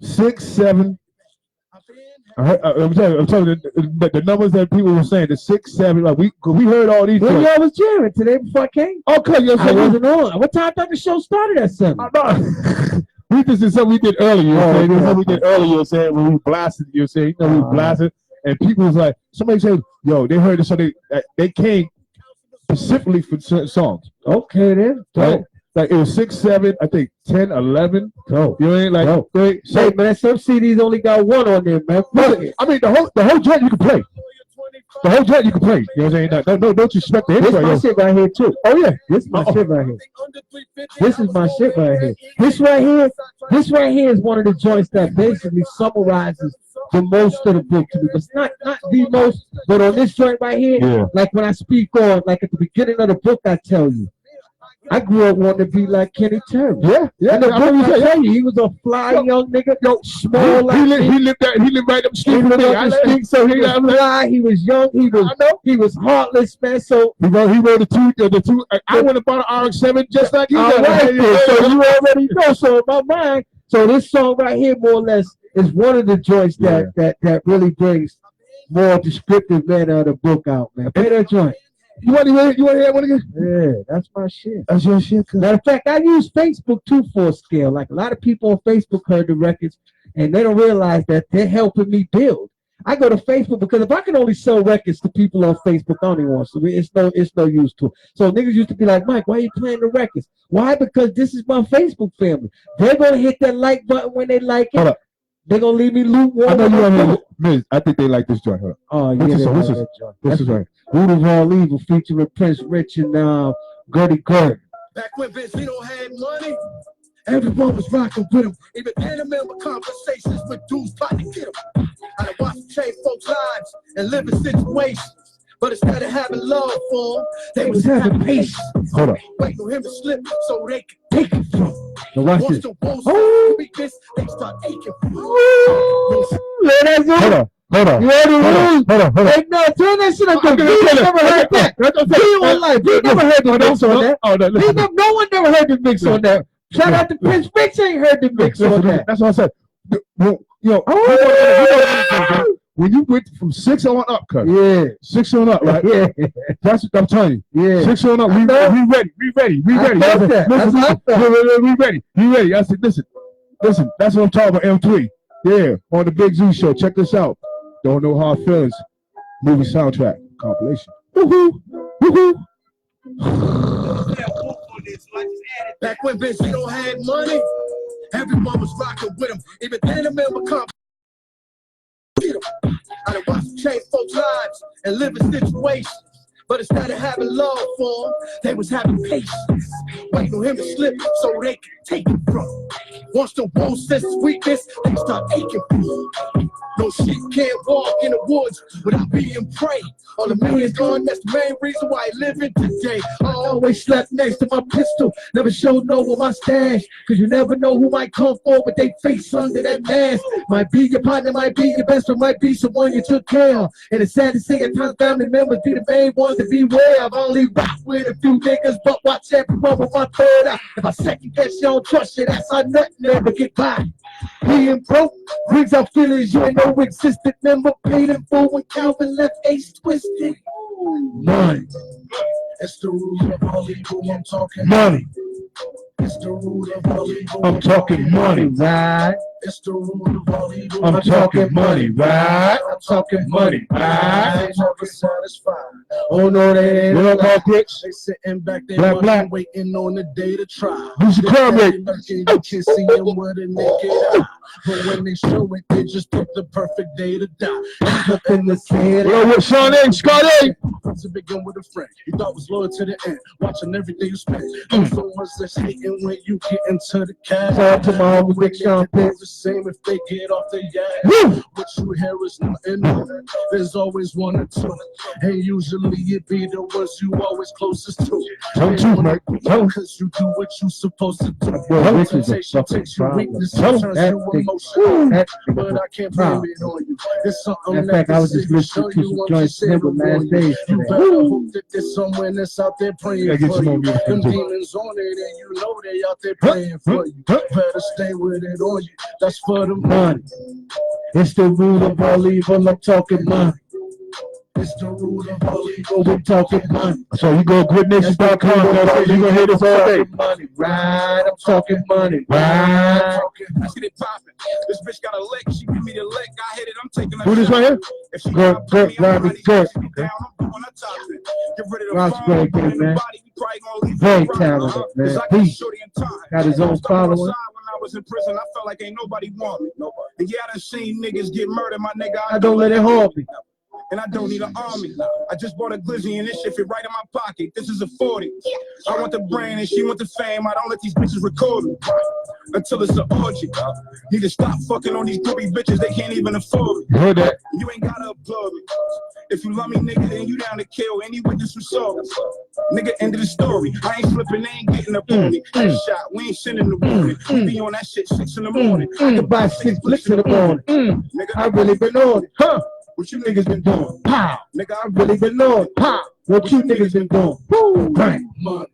6, 7. I'm telling you the numbers that people were saying. The 6, 7. Like we heard all these. When y'all was jamming today before I came. Okay, I wasn't on. What time I thought the show started at 7? we this is something we did earlier. You know what I'm saying? This is something we did earlier. You know what I'm saying? When we blasted, you know what I'm saying? You know, we blasted, and people was like, somebody said, "Yo, they heard this, so they came specifically for certain songs." Okay, then. Right? Like it was 6, 7, I think 10, 11. Go. You know what I mean? Like, Hey, so man, some CDs only got one on there, man. Fuck it. I mean, the whole joint you can play. The whole joint you can play. You know what I'm saying? Don't disrespect the This intro. my shit right here too. Oh yeah, This is my shit right here. This is my shit right here. This right here is one of the joints that basically summarizes the most of the book to me. It's not the most, but on this joint right here, like when I speak on, like at the beginning of the book, I tell you, I grew up wanting to be like Kenny Terry. Yeah. And the book I tell you, he was a fly young nigga, small like he lived right up the street from me. So he was fly, he was young, he was heartless, man. So he wrote the two. I went about an RX-7 just like you. So you already know. So in my mind, so this song right here, more or less, is one of the joints that really brings more descriptive manner of the book out, man. Play that joint. You want to hear one again? Yeah, that's my shit. That's your shit. Matter of fact, I use Facebook too for a scale. Like a lot of people on Facebook heard the records, and they don't realize that they're helping me build. I go to Facebook because if I can only sell records to people on Facebook, I don't even want to. It's no use to it. So niggas used to be like, Mike, why are you playing the records? Why? Because this is my Facebook family. They're gonna hit that like button when they like it. They're gonna leave me lukewarm. I know you want to. I think they like this joint. Oh yeah, this is right. Root of All Evil featuring Prince Rich and Gertie Gert. Back when Benzino had money, everyone was rocking with him. Even then, I remember conversations with dudes trying to get him. I done watched him change folks' lives and live in situations. But instead of having love for him, they was having patience. Hold up. Waiting on him to slip so they could take it from him. So watch this. They start aching. Hold on. You already lose. Hold on. Hey, no, turn that shit up. You never heard that. You never heard the mix on that. No one never heard the mix on that. Shout out to Prince Rich, ain't heard the mix on that. That's what I said. When you went from 6 on up, cuz. 6 on up, right? Yeah. That's what I'm telling you. Yeah. 6 on up. We ready. We ready. I said, listen. That's what I'm talking about. M3. Yeah, on the Bigzu Show. Check this out. Don't Know Hard Feelings movie soundtrack compilation. Woohoo! Back when Benzino had money, everyone was rocking with him. Even then, I remember I done watched him change folks' lives and live in situations. But instead of having love for him, they was having patience. Waiting on him to slip so they could take it from him. Once the wolf sense his weakness, they start aching for him. No shit can't walk in the woods without being prayed. All the money's gone, that's the main reason why I live in today. I always slept next to my pistol, never showed no one my stash. Cause you never know who might come forward with their face under that mask. Might be your partner, might be your best friend, might be someone you took care of. And it's sad to say at times family members be the main ones to beware. I've only rocked with a few niggas, but watch everyone with my third eye. If I second guess you don't trust you, that's how nothing ever get by. Being broke brings out feelings you ain't no existent. Member paid in full when Calvin left Ace twisted. Money. It's the rule of all evil. I'm talking money. It's the rule of all evil. I'm talking money, right? It's the rule of all evil. I'm talking money, right? I'm talking money, right? I'm talking satisfied. Oh no, they ain't. What up, Mark Rich? They sitting back there Black. waiting on the day to try. Who's your crime rate? You can see them with a naked eye. But when they show it, they just pick the perfect day to die. Up in the city. Yo, what Sean A. Scott A. To begin with a friend, you thought was loyal to the end, watching everything you spend. So much less hating when you get into the cash. Shout out to my homie Big Sean the same if they get off the yak. What you hear is nothing new. There's always one or two, and usually it be the ones you always closest to. Tell them, Mike. Because you do what you supposed to do. Temptation takes your weakness and turns you emotional. But I can't blame it on you. It's something in fact, I was just listening to some joints last days. You better hope that there's someone that's out there praying for you. Them demons on it, and you know they out there praying for you. Better stay with it on you. That's for the money. It's the rule of all evil. I'm talking money. It's the root of all evil. We talking money. So you go gridnation.com. You gonna hear this all day. Money, right? I'm talking money, Right. I get it popping. This bitch got a lick. She give me the lick. I hit it. I'm taking a Who this right here? If she Good, not put me good, on Robbie, money, good. she be down. I'm doing a top it. Get rid of the Ross phone. great Put it kid, in the man. body. We probably gonna leave Very it right, talented, man. 'Cause I got Peace. shorty in time. Got his own Stuck on the following. side when I was in prison. I felt like ain't nobody want me. Nobody. And yeah, I done seen niggas get murdered, my nigga. I don't let it hold me. And I don't need an army. I just bought a glizzy and this shit fit right in my pocket. This is a 40. I want the brain and she want the fame. I don't let these bitches record me until it's an orgy. Need to stop fucking on these groupie bitches. They can't even afford me. You heard that? You ain't gotta applaud me. If you love me, nigga, then you down to kill any witness who saw me. Nigga, end of the story. I ain't flipping, they ain't getting up on me. Headshot, we ain't sending the warning. We be on that shit 6 in the morning. I can buy 6 flicks in the morning. Nigga, I really been on it. Huh? what you niggas been doing? Pow. Nigga, I Really been on it. Pow. What you niggas been doing? Woo. Bang. money.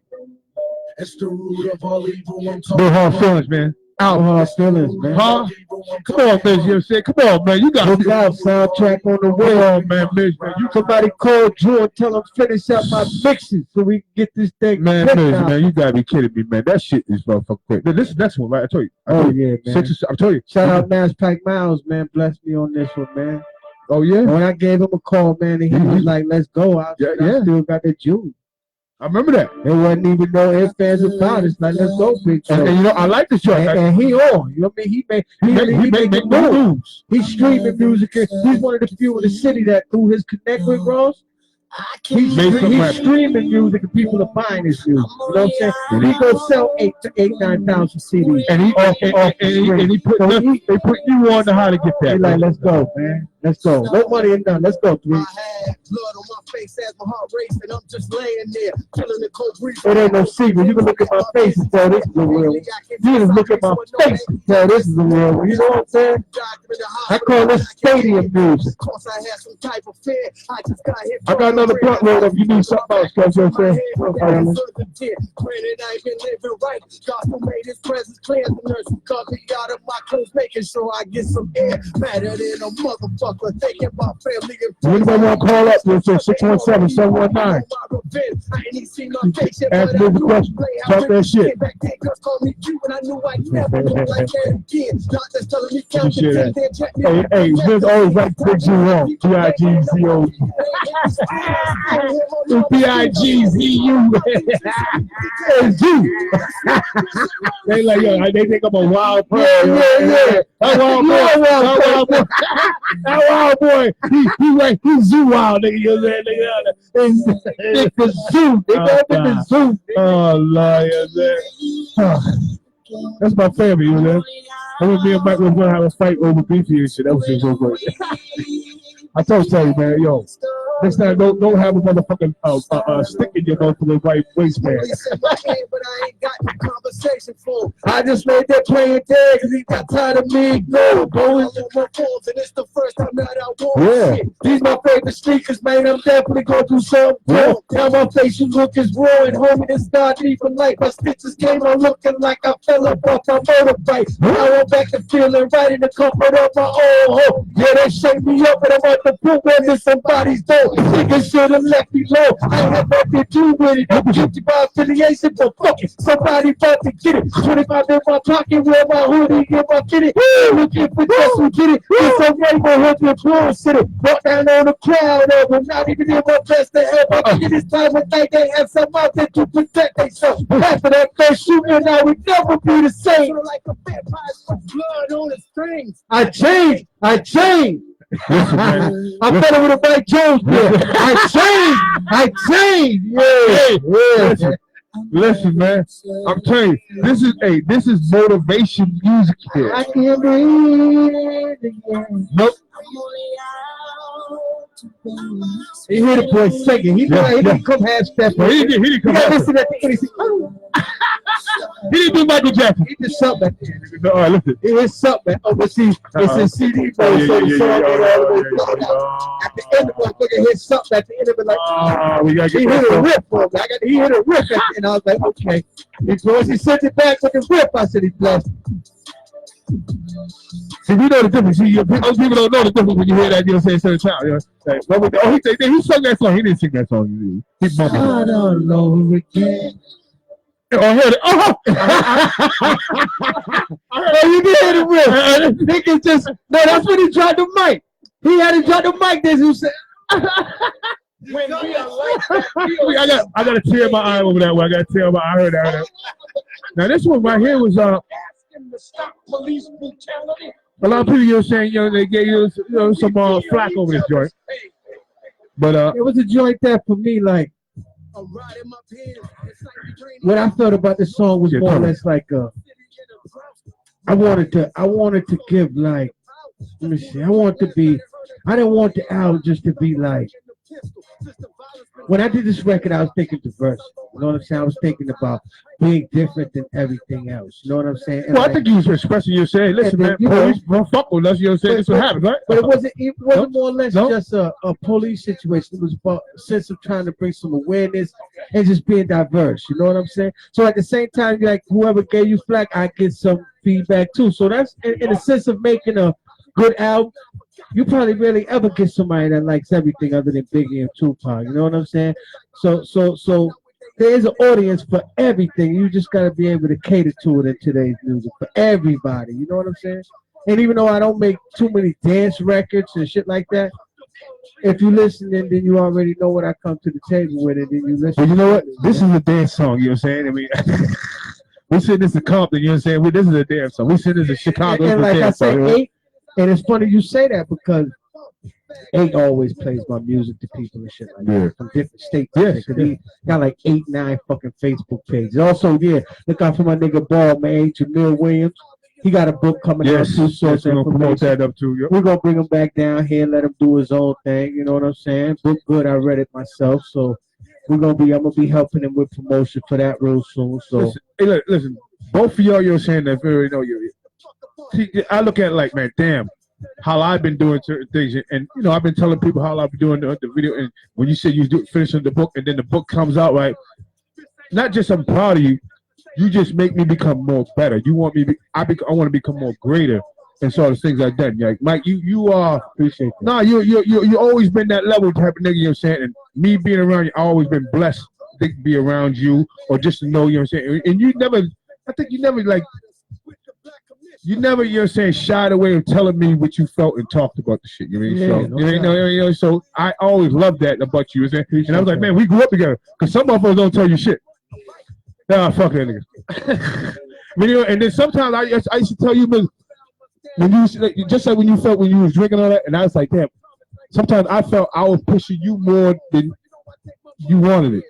It's the root of all evil. I'm No talking hard feelings, man. Alcohol feelings, man. Huh? Come on, man. You know what I'm saying? Come on, man. You got Look out, soundtrack on the Come way. on, man. Mitch, man. You Somebody call Drew and tell him finish up my mixes so we can get this thing. Man, checked Mitch, out. man, you gotta be kidding me, man. That shit is motherfucking quick. This is next one, right? I told you. Oh yeah, man. I told you. Shout out Mass Pike Miles, man. Bless me on this one, man. Oh yeah. When I gave him a call, man, and he was like, "Let's go." I still got the juice. I remember that. There wasn't even no ifs, ands, or buts. It's like, let's go, Big Show. And you know, I like this joint. And he on. You know what I mean? He make moves. He's streaming music. He's one of the few in the city that through his connect with Ross, he's streaming music and people are buying his music. You know what I'm saying? And he gonna sell 9,000 CDs. And he put they put you on to how to get They that. like, let's go, man. Let's go. No money in done. Let's go, please. I had blood on my face as my heart raced, and I'm just laying there, killing the cold breeze. It ain't no secret. You can look at my face and tell this is the real one. You can look at my face and tell this is the real one. You know what I'm saying? I call this stadium music. Of course, I had some type of fear. I just got hit. I got another blunt roll up. You need something else, cuz you know what I'm saying? Granted, I ain't been living right. Gospel made his presence clear. The nurse cut me out of my clothes, making sure I get some air. Madder than a motherfucker, thinking about family and friends. Anybody want to call up? It's 617-719. I ain't even seen my face yet, Ask but me I the knew question. I'd Talk that shit. Back then, girls called me cute, and I knew I'd never look like that again. Doctors telling me count Appreciate to that. 10, check me. Hey, Vince always like Bigzu wrong. Bigzu. Bigzu. They like, yo, they think I'm a wild person. Yeah. That wild boy. That wild boy. He's zoo wild, nigga. You know what I'm saying? It's the zoo. They got the zoo. Oh, Lord, you know. That's my family, you know. I mean, me and Mike was gonna have a fight over beefy and shit. That was just so great. I told you, man, yo, next time don't have a motherfucking stick in your mouth for the right waistband. I just made that player dead because he got tired of me. Go, going through my phones, and it's the first time that I won't. Yeah. These my favorite sneakers, man. I'm definitely going through something. Yeah. Now my facial look is raw and homie, this God even like my stitches came on looking like I fell up off my motorbike. I went back to feeling right in the comfort of my own home. Yeah, they shake me up, but I'm at the point where there's somebody's door. Niggas should have left me low. I had nothing to do with it. I'm guilty by affiliation, but fuck it. Somebody about to get it. 25 in my pocket, wear my hoodie, get my kitty. Looking for this, we get it. It's a neighborhood with bullshit. Walk down on the crowd of them, not even in my best to help. I think this time of night they have some out there to protect themselves. After that first shooting, I would never be the same. Like a vampire with blood on his strings. I changed. Listen, man. I fell with a Mike Jones there. I changed. Yeah. Listen, man. I'm telling you, this is motivation music here. I can't breathe again. Nope. He hear the boy singing. He didn't come half step. No, he didn't come half listen at the end. He didn't do Michael Jackson. He did something at the end. No, all right, listen. It is something. Overseas. It's a CD. Oh, So yeah, the song yeah, ain't yeah, all the way yeah, through. yeah. At the end of it, look at his something at the end of it. Like, We gotta he get hit a that. rip for me. He hit a rip at the end. I was like, okay. Because he sent it back with the rip, I said, he's blessed. See, we know the difference. See, most people don't know the difference when you hear that, you'll say, to the child. You know? He sung that song. He didn't sing that song. He mumbled it. I don't know again. Oh, I heard it. Oh, you did hear it, real. Niggas just, no, that's when he dropped the mic. He had to drop the mic. This who said, When we are like that, I got a tear in my eye over that one. I got a tear in my eye. I heard that. Now, this one right here was, asking to stop police brutality. a lot of people, you were saying, they gave you some flack over this joint. But, It was a joint that for me, like, what I felt about this song was more or less like I wanted to give like, let me see, I didn't want the album just to be like, when I did this record, I was thinking diverse. You know what I'm saying? I was thinking about being different than everything else. You know what I'm saying? And well, like, I think you was expressing, you're saying, listen, man, police won't fuck with us. You know what I'm saying? This what happens, right? But it wasn't more or less just a police situation. It was about a sense of trying to bring some awareness and just being diverse. You know what I'm saying? So at the same time, like whoever gave you flack, I get some feedback too. So that's in the sense of making a good album. You probably rarely ever get somebody that likes everything other than Biggie and Tupac. You know what I'm saying? So there is an audience for everything. You just gotta be able to cater to it in today's music for everybody. You know what I'm saying? And even though I don't make too many dance records and shit like that, if you listen, and then you already know what I come to the table with, and then you listen. But you know what? This is a dance song. You know what I'm saying? I mean, we said this is Compton. You know what I'm saying? This is a dance song. We said this is Chicago. And like I dance said, song, Eight, and it's funny you say that because Eight always plays my music to people and shit like that from different states. Yeah, because he got like 8, 9 fucking Facebook pages. Also, look out for my nigga Ball, man, Jamil Williams. He got a book coming out too. So we're gonna promote that up too. Yeah. We're gonna bring him back down here, let him do his own thing. You know what I'm saying? Book good. I read it myself, so I'm gonna be helping him with promotion for that real soon. So listen, both of y'all, you're saying that very See, I look at it like, man, damn, how I've been doing certain things, and I've been telling people how I've been doing the video. And when you say you finishing the book, and then the book comes out, right? Not just I'm proud of you, you just make me become more better. You want me, I want to become more greater, and so the things I've done. Like Mike, you are appreciate that. No, you always been that level type of nigga. You know what I'm saying? And me being around you, I always been blessed to be around you, or just to know. You know what I'm saying? And you never, I think you never like. You never, you're saying, shied away of telling me what you felt and talked about the shit. You mean? So I always loved that about you. And I was like, man, we grew up together. Because some motherfuckers don't tell you shit. Nah, fuck that nigga. And then sometimes I used to tell you, when you just like when you felt when you was drinking all that, and I was like, damn. Sometimes I felt I was pushing you more than you wanted it.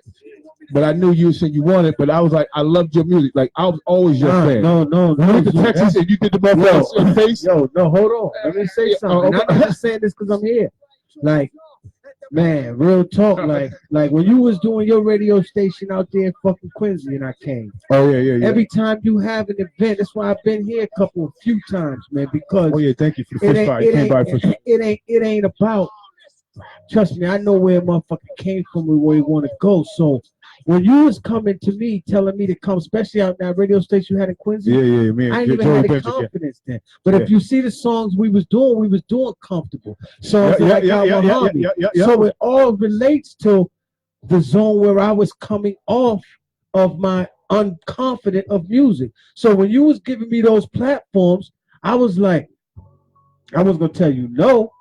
But I knew you said you wanted it, but I was like, I loved your music. Like, I was always your fan. No. You went to Texas and you did the motherfucker face. Yo, no, hold on. Let me say something. I'm not just saying this because I'm here. Like, man, real talk. Like when you was doing your radio station out there in fucking Quincy and I came. Oh, yeah. Every time you have an event, that's why I've been here a few times, man, because. Oh, yeah, thank you for the fish fight. It ain't about, trust me, I know where motherfucker came from and where he want to go. So, when you was coming to me, telling me to come, especially out that radio station you had in Quincy, man. I didn't even have the confidence then. But if you see the songs we was doing comfortable. Songs So it all relates to the zone where I was coming off of my unconfident of music. So when you was giving me those platforms, I was like, I was gonna tell you no.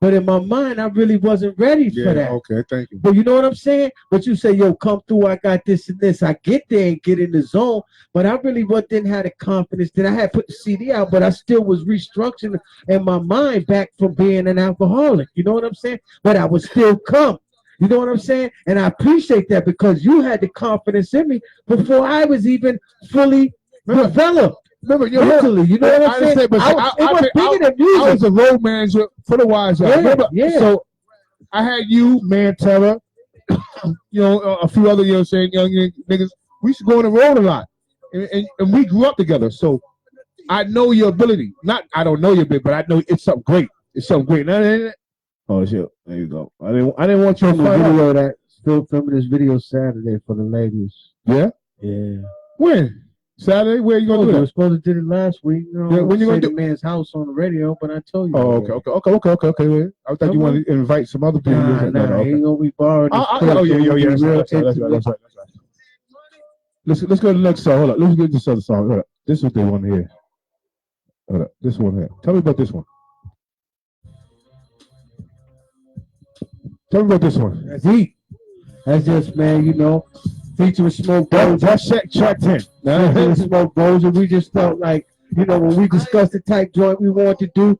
But in my mind, I really wasn't ready for that. Okay, thank you. But you know what I'm saying? But you say, yo, come through, I got this and this. I get there and get in the zone. But I really didn't have the confidence that I had put the CD out, but I still was restructuring in my mind back from being an alcoholic. You know what I'm saying? But I would still come. You know what I'm saying? And I appreciate that because you had the confidence in me before I was even fully developed. Remember, you know what I'm saying? But I was a road manager for the Wise Out. So I had you, Man Terror, a few other, young niggas. We used to go on the road a lot. And we grew up together. So I know your ability. I don't know your ability, but I know it's something great. It's something great. Oh, shit. There you go. I didn't want you to video that. Still filming this video Saturday for the ladies. Yeah? Yeah. When? Saturday? Where you gonna I do was that? supposed to do it last week. You know, Yeah, when you gonna say do? the man's house on the radio, but I told you. Oh, already. okay. Wait. I thought you wanted to invite some other people. Nah, Okay. he gonna be borrowing this place, Oh, so yeah. we'll be That's real right. intimate. Let's go to the next song. Hold up. Let's get this other song. Hold up. This is what they want to hear. Hold up. This one here. Tell me about this one. Tell me about this one. That's heat. That's just, man, you know, featuring Smoke Bones. That's track 10. Featuring Smoke Bones, and we just felt like, you know, when we discussed the type joint we wanted to do.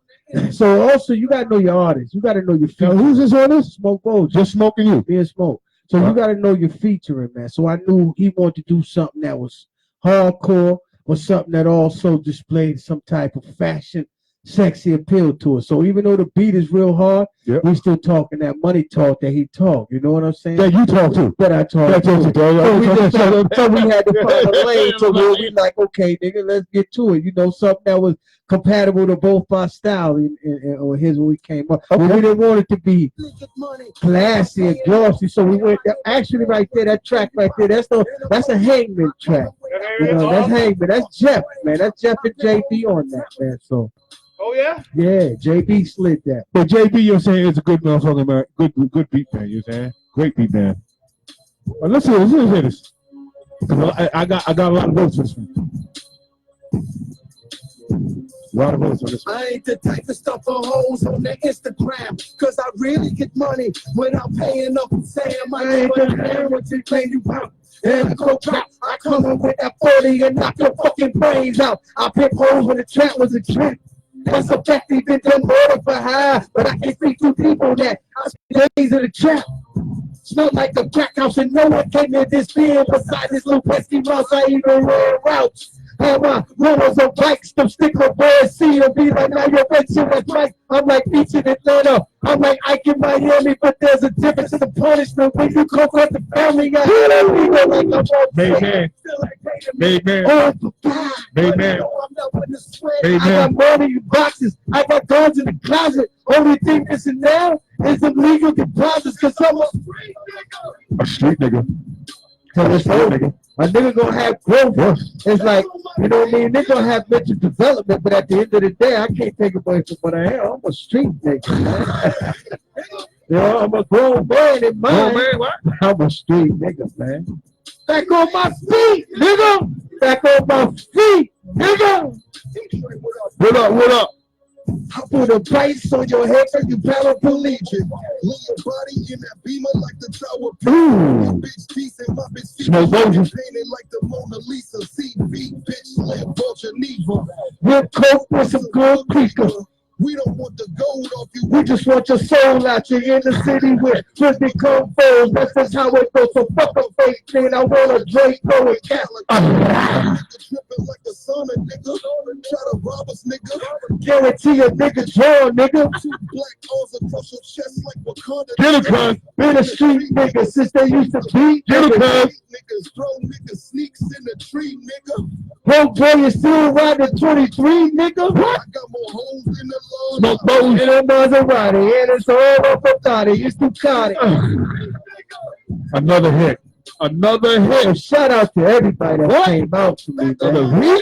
So also, you gotta know your artist. You gotta know your feature. Now, who's this on this? Smoke Bones. Just Smoking You. Me and Smoke. So you gotta know your featuring, man. So I knew he wanted to do something that was hardcore or something that also displayed some type of fashion, sexy appeal to it. So even though the beat is real hard, we still talking that money talk that he talked. You know what I'm saying? That you talk to. That I talk to. So we had to find a lane. So we like, okay, nigga, let's get to it. You know, something that was compatible to both our style or his when we came up. Okay. But we didn't want it to be classy and glossy. So we went actually right there, that track right there, that's a Hangman track. You know, that's Hangman. That's Jeff, man. That's Jeff and JB on that, man. So oh yeah? Yeah, JB slid that. But JB, you're saying it's a good motherfucker, man. Good beat man, you're saying? Great beat man. Well, let's hear this. I got a lot of votes for this one. A lot of votes on this one. I ain't the type of stuff for hoes on the Instagram, cause I really get money without paying up and saying my name on the what you claim you want. And I go trap, I come in with that 40 and knock your fucking brains out. I pick holes when the trap was a trend. That's effective in them murder for high, but I can't speak too deep on that. I see days of the trap. Smell like a crack house and no one came in this being beside this little pesky mouse. I even ran routes. Have my runners on bikes, them sticker boys see them be like, now you're rich in that bike. I'm like beach in Atlanta. I'm like Ike in Miami, but there's a difference in the punishment when you come from the family. I hear that people like I'm on man. I got money in boxes. I got guns in the closet. Only thing missing now is the legal deposits, cause I'm a street nigga. A nigga gonna have growth. It's like, you know what I mean? They're gonna have mental development, but at the end of the day, I can't take away from what I am. I'm a street nigga, man. You know, I'm a grown man in mind. I'm a street nigga, man. Back on my feet, nigga. Back on my feet, nigga. What up? I put a price on your head cause you paraplegic. Lay your body in that beamer like the Tower of Pisa. Bitch decent, my bitch Smoke Bones. painted like the Mona Lisa. CV, bitch, live Vulture Neva. We'll cope with some good creaker. We don't want the gold off you. We just want your soul out. You're in the city with twisted confoes. That's just how it goes. So fuck a fake thing. I want a Drake going Catholic. Tripping like the son of nigga. Try to rob us, nigga. Guarantee a nigga draw, nigga. Two black O's across your chest like Wakanda. Get it, cuz. Been a street nigga since they used to be. Get it, cuz. Niggas throw niggas sneaks in the tree, nigga. Bro, boy, you still riding 23, nigga? I got more holes in the lawn. Smoke Bones. And a Maserati, and it's all up a body. It's Ducati. Another hit. So shout out to everybody that came out to me, man.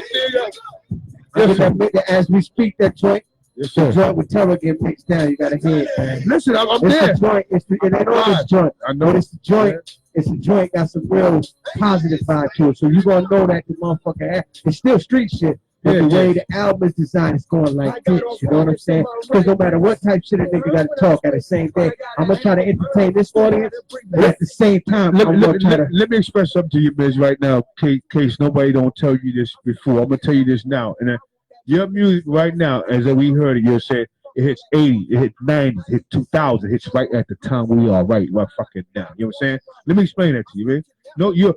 As we speak, that joint, Yes, the sir. joint with Terror get mixed down. You gotta hear it, man. Listen, I'm It's there. a joint. It ain't all this joint. I know. But it's a joint. It's a joint got some real positive vibe to it. So you gonna know that the motherfucker it's still street shit. But the way the album is designed is going like this. You know what I'm saying? Because no matter what type shit a nigga gotta talk at the same day, I'm gonna try to entertain this audience, but at the same time, I'm gonna try to. Let me express something to you, Miz, right now, in case nobody don't tell you this before. I'm gonna tell you this now. And your music right now, as we heard it, you're saying it hits 80, it hits 90, it hits 2000, it hits right at the time we are right fucking now. You know what I'm saying? Let me explain that to you, man. No, you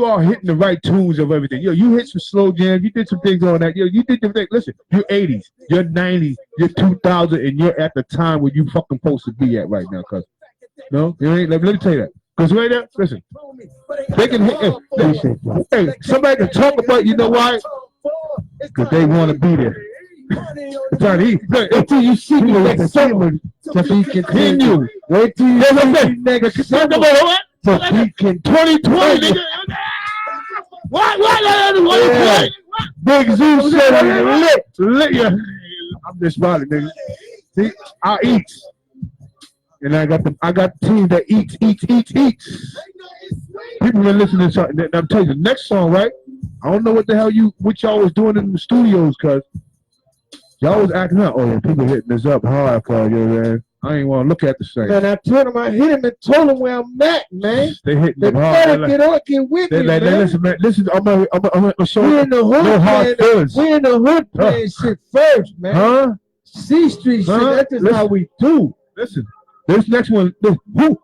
are hitting the right tunes of everything. You hit some slow jams. You did some things on that. You did the thing. Listen, you're 80s, you're 90s, you're 2000, and you're at the time where you fucking supposed to be at right now, cuz. No, you ain't. Let me tell you that. Because right now, listen, they can hit. Hey, somebody can talk about. You know why? Because they want to be there. Until you see me next summer, so he continue. Wait till you see me next summer. So he can 2020, nigga. What? Yeah. Bigzu Show lit. Yeah. I'm just spotted, nigga. See, I eat. And I got the team that eats. People been listening to something. I'm telling you, the next song, right? I don't know what y'all was doing in the studios, cause y'all was acting up. Oh yeah, people hitting this up hard for you, man. I ain't want to look at the same. Man, I told him I hit him and told him where I'm at, man. They hitting They them hard. better get on, get with me, man. Listen, man. Listen, I'm gonna show We you. in the hood No hard playing, feelings. we in the hood playing shit first, man. Huh? C Street shit, Huh? that's just Listen. how we do. Listen. This next one,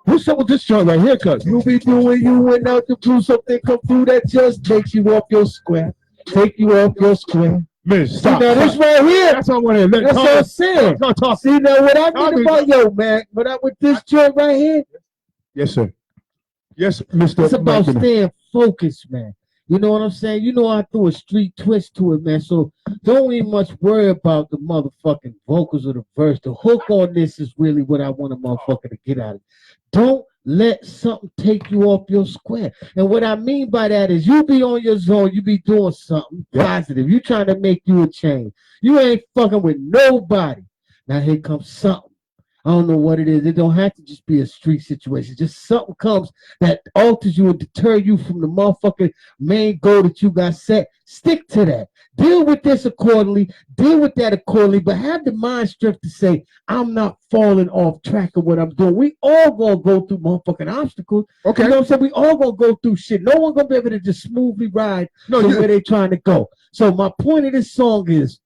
who's up with this joint right here, cuz? You be doing you went out to do something, come through that just takes you off your square. Take you off your square. Man, stop. See, now this right here, That's what I want to hear. that's what I'm saying. Talk. See, now what I Talk mean me. about, yo, man, what I with this joint right here, Yes, sir. Yes, Mr. it's about Mike. staying focused, man. You know what I'm saying? You know I threw a street twist to it, man. So don't even much worry about the motherfucking vocals or the verse. The hook on this is really what I want a motherfucker to get out of it. Don't let something take you off your square. And what I mean by that is you be on your zone, you be doing something positive. You trying to make you a change. You ain't fucking with nobody. Now here comes something. I don't know what it is. It don't have to just be a street situation. Just something comes that alters you and deter you from the motherfucking main goal that you got set. Stick to that. Deal with this accordingly. Deal with that accordingly. But have the mind strength to say, I'm not falling off track of what I'm doing. We all gonna go through motherfucking obstacles. Okay. You know what I'm saying? We all gonna go through shit. No one gonna be able to just smoothly ride to where they trying to go. So my point of this song is,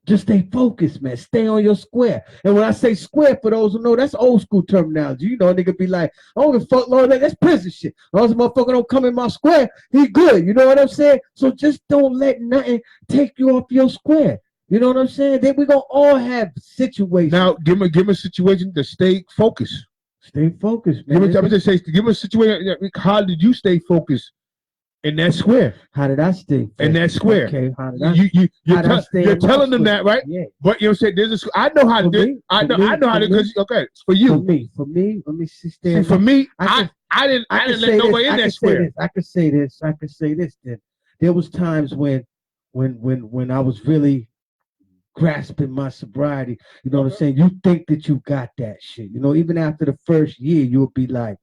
just stay focused, man. Stay on your square. And when I say square, for those who know, that's old school terminology. You know, a nigga be like, I don't give a fuck, Lord, that's prison shit. As long as a motherfucker don't come in my square, he good. You know what I'm saying? So just don't let nothing take you off your square. You know what I'm saying? Then we gonna all have situations. Now, give me a situation to stay focused. Stay focused, man. Give me a situation. How did you stay focused in that square? How did I stay focused? In that square. Okay, how did I You're telling them that, right? Yeah. But you know what I'm saying? There's a, I know how to do it. I know how to do it. Okay, it's for you. For me, let me see. See, for me, I didn't let nobody in that square. I could say this. Then there was times when I was really grasping my sobriety. You know what I'm saying? You think that you got that shit. You know, even after the first year, you'll be like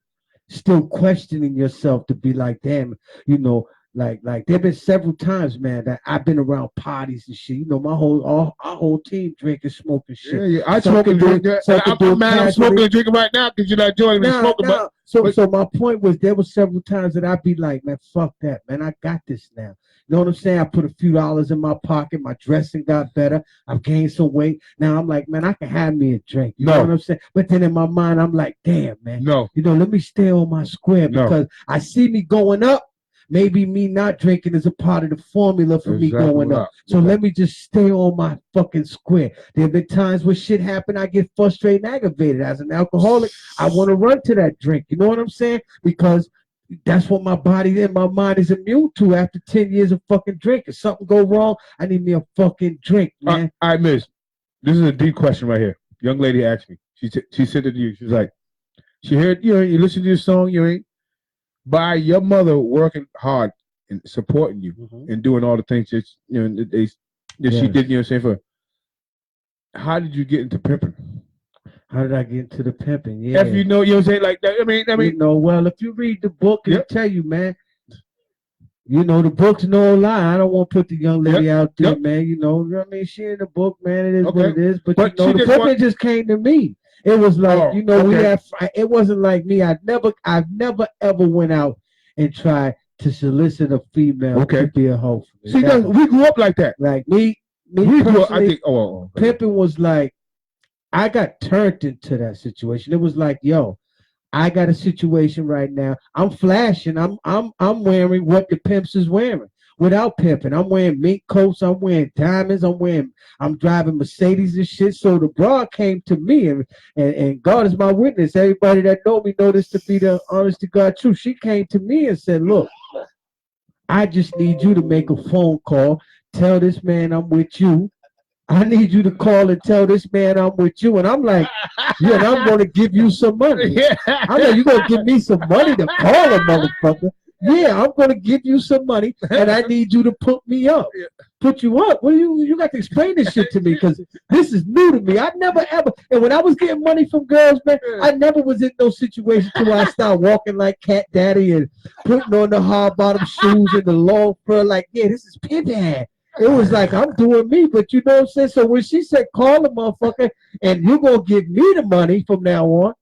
still questioning yourself to be like, damn, you know, like there been several times, man, that I've been around parties and shit. You know, our whole team drinking, smoking shit. Yeah. I smoking, drink. I'm mad. I'm smoking and drinking right now because you're not joining me smoking. But so my point was, there was several times that I'd be like, man, fuck that, man. I got this now. You know what I'm saying? I put a few dollars in my pocket. My dressing got better. I've gained some weight. Now I'm like, man, I can have me a drink. You know what I'm saying? But then in my mind, I'm like, damn, man. No. You know, let me stay on my square because I see me going up. Maybe me not drinking is a part of the formula for me going up. So let me just stay on my fucking square. There have been times where shit happen, I get frustrated and aggravated. As an alcoholic, I want to run to that drink. You know what I'm saying? Because that's what my body and my mind is immune to after 10 years of fucking drinking. If something go wrong, I need me a fucking drink, man. All right, miss. This is a deep question right here. Young lady asked me. She said to you, she was like, she heard, you listen to your song, you ain't. By your mother working hard and supporting you and doing all the things that she did, you know what I'm saying? For how did you get into pimping? How did I get into the pimping? Yeah. If you know, you know what I'm saying? Like that, I mean, you know, well, if you read the book, it'll tell you, man. You know, the book's no lie. I don't want to put the young lady out there, man. You know what I mean? She in the book, man. It is what it is. But you know, the pimping just came to me. It was like, we had. It wasn't like me. I've never ever went out and tried to solicit a female to be a hoe. See, we grew up like that. Like me grew up. I think. Pimping was like, I got turned into that situation. It was like, yo, I got a situation right now. I'm flashing. I'm wearing what the pimps is wearing. Without pimping, I'm wearing mink coats, I'm wearing diamonds, I'm driving Mercedes and shit. So the broad came to me, and God is my witness. Everybody that know me know this to be the honest to God truth. She came to me and said, look, I just need you to make a phone call, tell this man I'm with you. I need you to call and tell this man I'm with you. And I'm like, yeah, and I'm going to give you some money. I'm like, you're going to give me some money to call a motherfucker? yeah, I'm gonna give you some money, and I need you to put me up. Put you up? Well, you got to explain this shit to me because this is new to me. I never ever, and when I was getting money from girls, man, I never was in no situation to where I started walking like Cat Daddy and putting on the hard bottom shoes and the long fur. Like, yeah, this is pimping. It was like I'm doing me, but you know what I'm saying. So when she said call the motherfucker and you gonna give me the money from now on,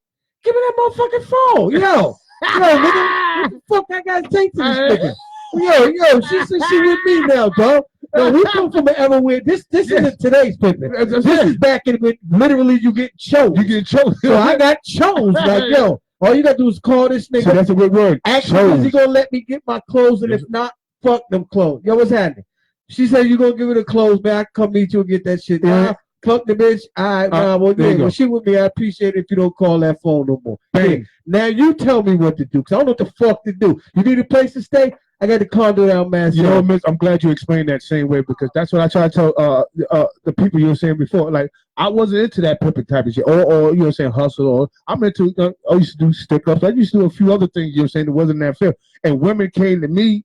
give me that motherfucking phone, yo, nigga, what the fuck I gotta take to this nigga? Yo, she said she with me now, dog. No, we come from an era where this isn't today's pimping. This is back in when literally you get chose. You get chose. So I got chose. Like, yo, all you gotta do is call this nigga. So that's a good word. Actually, is he gonna let me get my clothes? And if not, fuck them clothes. Yo, what's happening? She said you gonna give her the clothes, man. I can come meet you and get that shit. Yeah. Fuck the bitch. All right, well, yeah, when she with me, I appreciate it if you don't call that phone no more. Yeah. Now you tell me what to do, because I don't know what the fuck to do. You need a place to stay? I got the condo down, man. You know, Miss, I'm glad you explained that same way, because that's what I try to tell the people you were saying before. Like, I wasn't into that pimping type of shit, or you know, saying hustle, or I'm into. I used to do stick ups. I used to do a few other things. You know, saying that wasn't that fair. And women came to me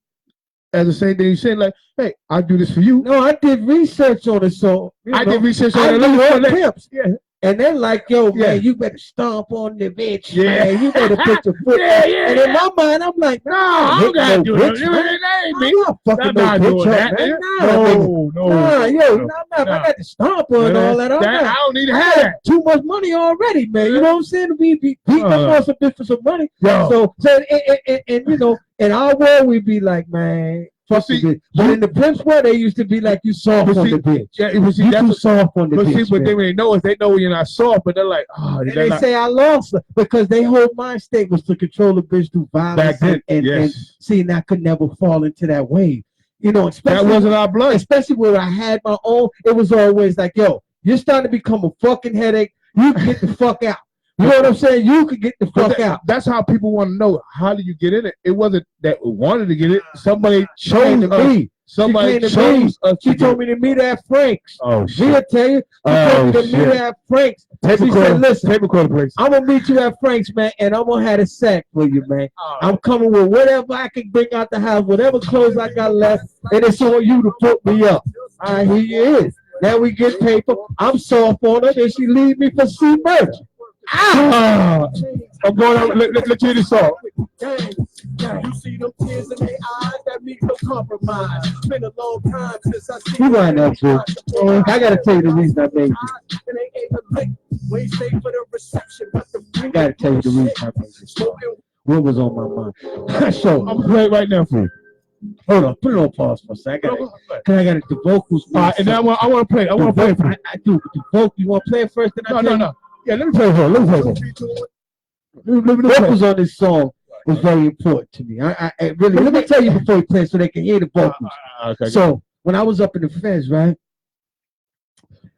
as the same thing you said, like, hey, I'll do this for you. No, I did research on it, so I did research on it. Pimps. Yeah. And they're like, yo, man, you better stomp on the bitch, man. You better put your foot down. And in my mind, I'm like, no, I'm not doing that. I'm not fucking no bitch up, man. No, I got to stomp on all that. I don't need to have that. Too much money already, man. You know what I'm saying? To be beating up on some bitch for some money. So and you know, in our world, we'd be like, man, fuck the bitch. But in the Pimps world, they used to be like, you soft on the bitch. Yeah, you too soft on the bitch. But see, what they know is they know you're not soft, but they're like, oh. And they say I lost her because they whole mind state was to control the bitch through violence. And seeing I could never fall into that wave. You know, especially that wasn't our blood. Especially when I had my own, it was always like, yo, you're starting to become a fucking headache. You can get the fuck out. You know what I'm saying? You could get the fuck out. That's how people want to know, how do you get in it? It wasn't that we wanted to get it. Somebody chose us. Somebody chose us. She told me to meet her at Frank's. Oh, shit. She'll tell you. She told me to meet her at Frank's. She said, listen, I'm going to meet you at Frank's, man, and I'm going to have a sack for you, man. I'm coming with whatever I can bring out the house, whatever clothes I got left, and it's on you to put me up. All right, here you is. Now we get paper. I'm soft on her, then she leave me for C merch. I'm going out. Let's hear this song. You see them tears in their eyes, that means no compromise. Been a long time since I see you right now, too. I gotta tell you the reason I made you. I gotta tell you the reason I made you. What was on my mind? So I'm playing right now for you. Hold on, put it on pause for a second. Cause I got the vocals. And then I want to play. I want to play it for you. I do. The vocal. You want to play it first? No. Yeah, let me play it for you. Vocals on this song was very important to me. I really. Let me tell you before we play, so they can hear the vocals. Okay. So when I was up in the feds, right?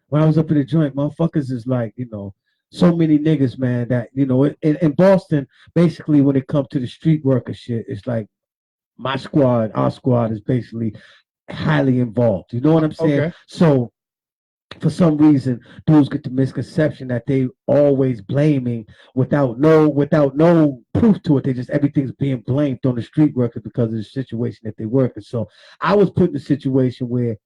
When I was up in the joint, motherfuckers is like, you know, so many niggas, man, that, you know, in Boston, basically when it comes to the street worker shit, it's like my squad, our squad is basically highly involved. You know what I'm saying? Okay. So for some reason, dudes get the misconception that they always blaming without no proof to it. They just, everything's being blamed on the street workers because of the situation that they work in. So I was put in a situation where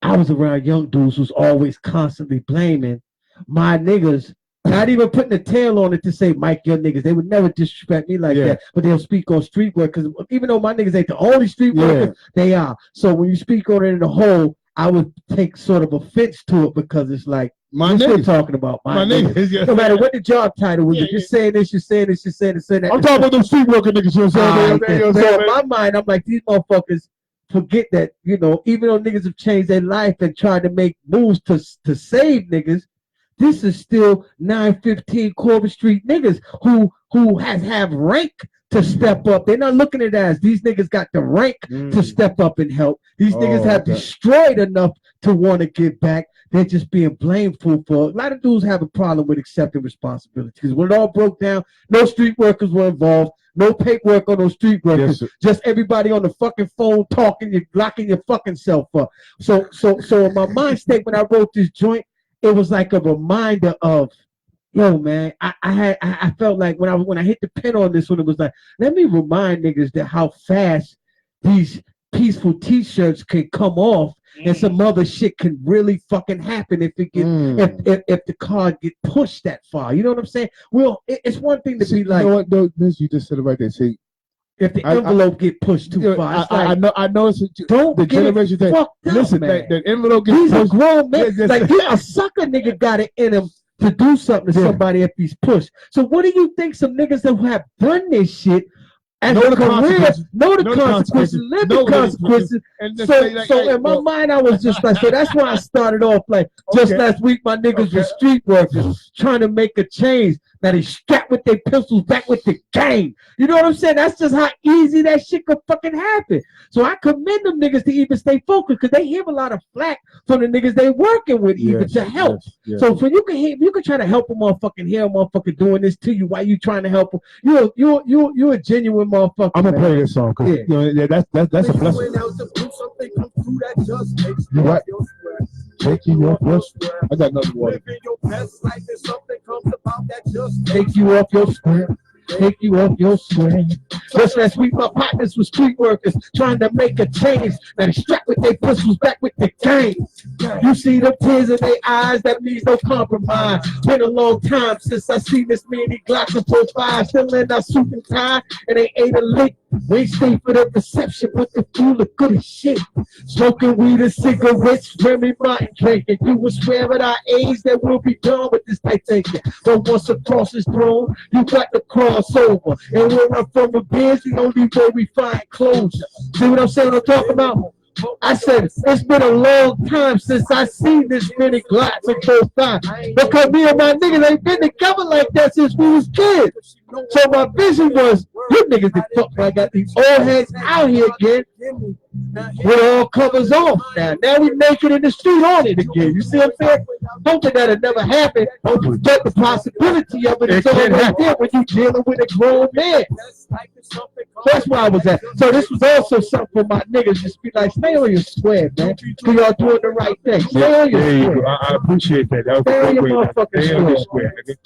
I was around young dudes who's always constantly blaming my niggas, not even putting a tail on it to say, Mike, your niggas. They would never disrespect me like that, but they'll speak on street work, because even though my niggas ain't the only street workers, they are. So when you speak on it in the whole, I would take sort of offense to it, because it's like, my niggas talking about my niggas. No matter what the job title was, you're saying this, you're saying this, you're saying this, saying that. I'm talking about them street worker niggas, you know what I'm saying? So in my mind, I'm like, these motherfuckers forget that, you know, even though niggas have changed their life and tried to make moves to save niggas, this is still 915 Corbin Street niggas who have rank to step up. They're not looking at it as these niggas got the rank to step up and help. These niggas have destroyed enough to want to get back. They're just being blamed for. A lot of dudes have a problem with accepting responsibility, because when it all broke down, no street workers were involved. No paperwork on those street workers. Just everybody on the fucking phone talking, you're locking your fucking self up. So in my mind state, when I wrote this joint, it was like a reminder of yo, man, I felt like when I hit the pen on this one, it was like, let me remind niggas that how fast these peaceful t-shirts can come off and some other shit can really fucking happen if it get if the card get pushed that far. You know what I'm saying? Well, it's one thing to be like, you know what, though, Vince, you just said it right there. See, if the envelope get pushed too far, I know it's don't the generation thing. Listen, the envelope gets these are pushed. grown men. Like a sucker nigga got it in him to do something to somebody if he's pushed. So what do you think some niggas that have done this shit as a career, know the consequences, live the consequences. So in my mind, I was just like, so that's why I started off like, just last week, my niggas were street workers trying to make a change. Now they strapped with their pistols back with the gang. You know what I'm saying? That's just how easy that shit could fucking happen. So I commend them niggas to even stay focused because they hear a lot of flack from the niggas they working with even to help. So for you can try to help a motherfucking hear a motherfucker doing this to you while you trying to help them. You're a genuine motherfucker. I'm gonna play this song because that's a blessing. You right? Taking you off your square. I got nothing more. Take you off your square. Take you off your square. Just last week, my partners were street workers trying to make a change. Now they strapped with their pistols back with the gang. You see the tears in their eyes, that means no compromise. Been a long time since I seen this many Glocks and 4.5 still in our suit and tie, and they ate a lick. We stay for the reception, but the fool look good as shit. Smoking weed and cigarettes, Remy Martin drinking. You will swear at our age that we'll be done with this type thinking. But once a cross is thrown, you got to cross over. And we'll run from a biz, the only way we find closure. See what I'm saying? What I'm talking about? I said, it's been a long time since I seen this many Glocks and 4.5. Because me and my niggas ain't been together like that since we was kids. So my vision was, you niggas that fuck I got these old heads out here again with all covers off now. Now we naked in the street on it again. You see what I'm saying? Hoping that'll never happen. But the possibility of it is always there when you're dealing with a grown man. That's where I was at. So this was also something for my niggas. Just be like, stay on your square, man. Because y'all doing the right thing. Stay on your square. I appreciate that. That was Stay on your great. motherfucking Stay on your square, nigga.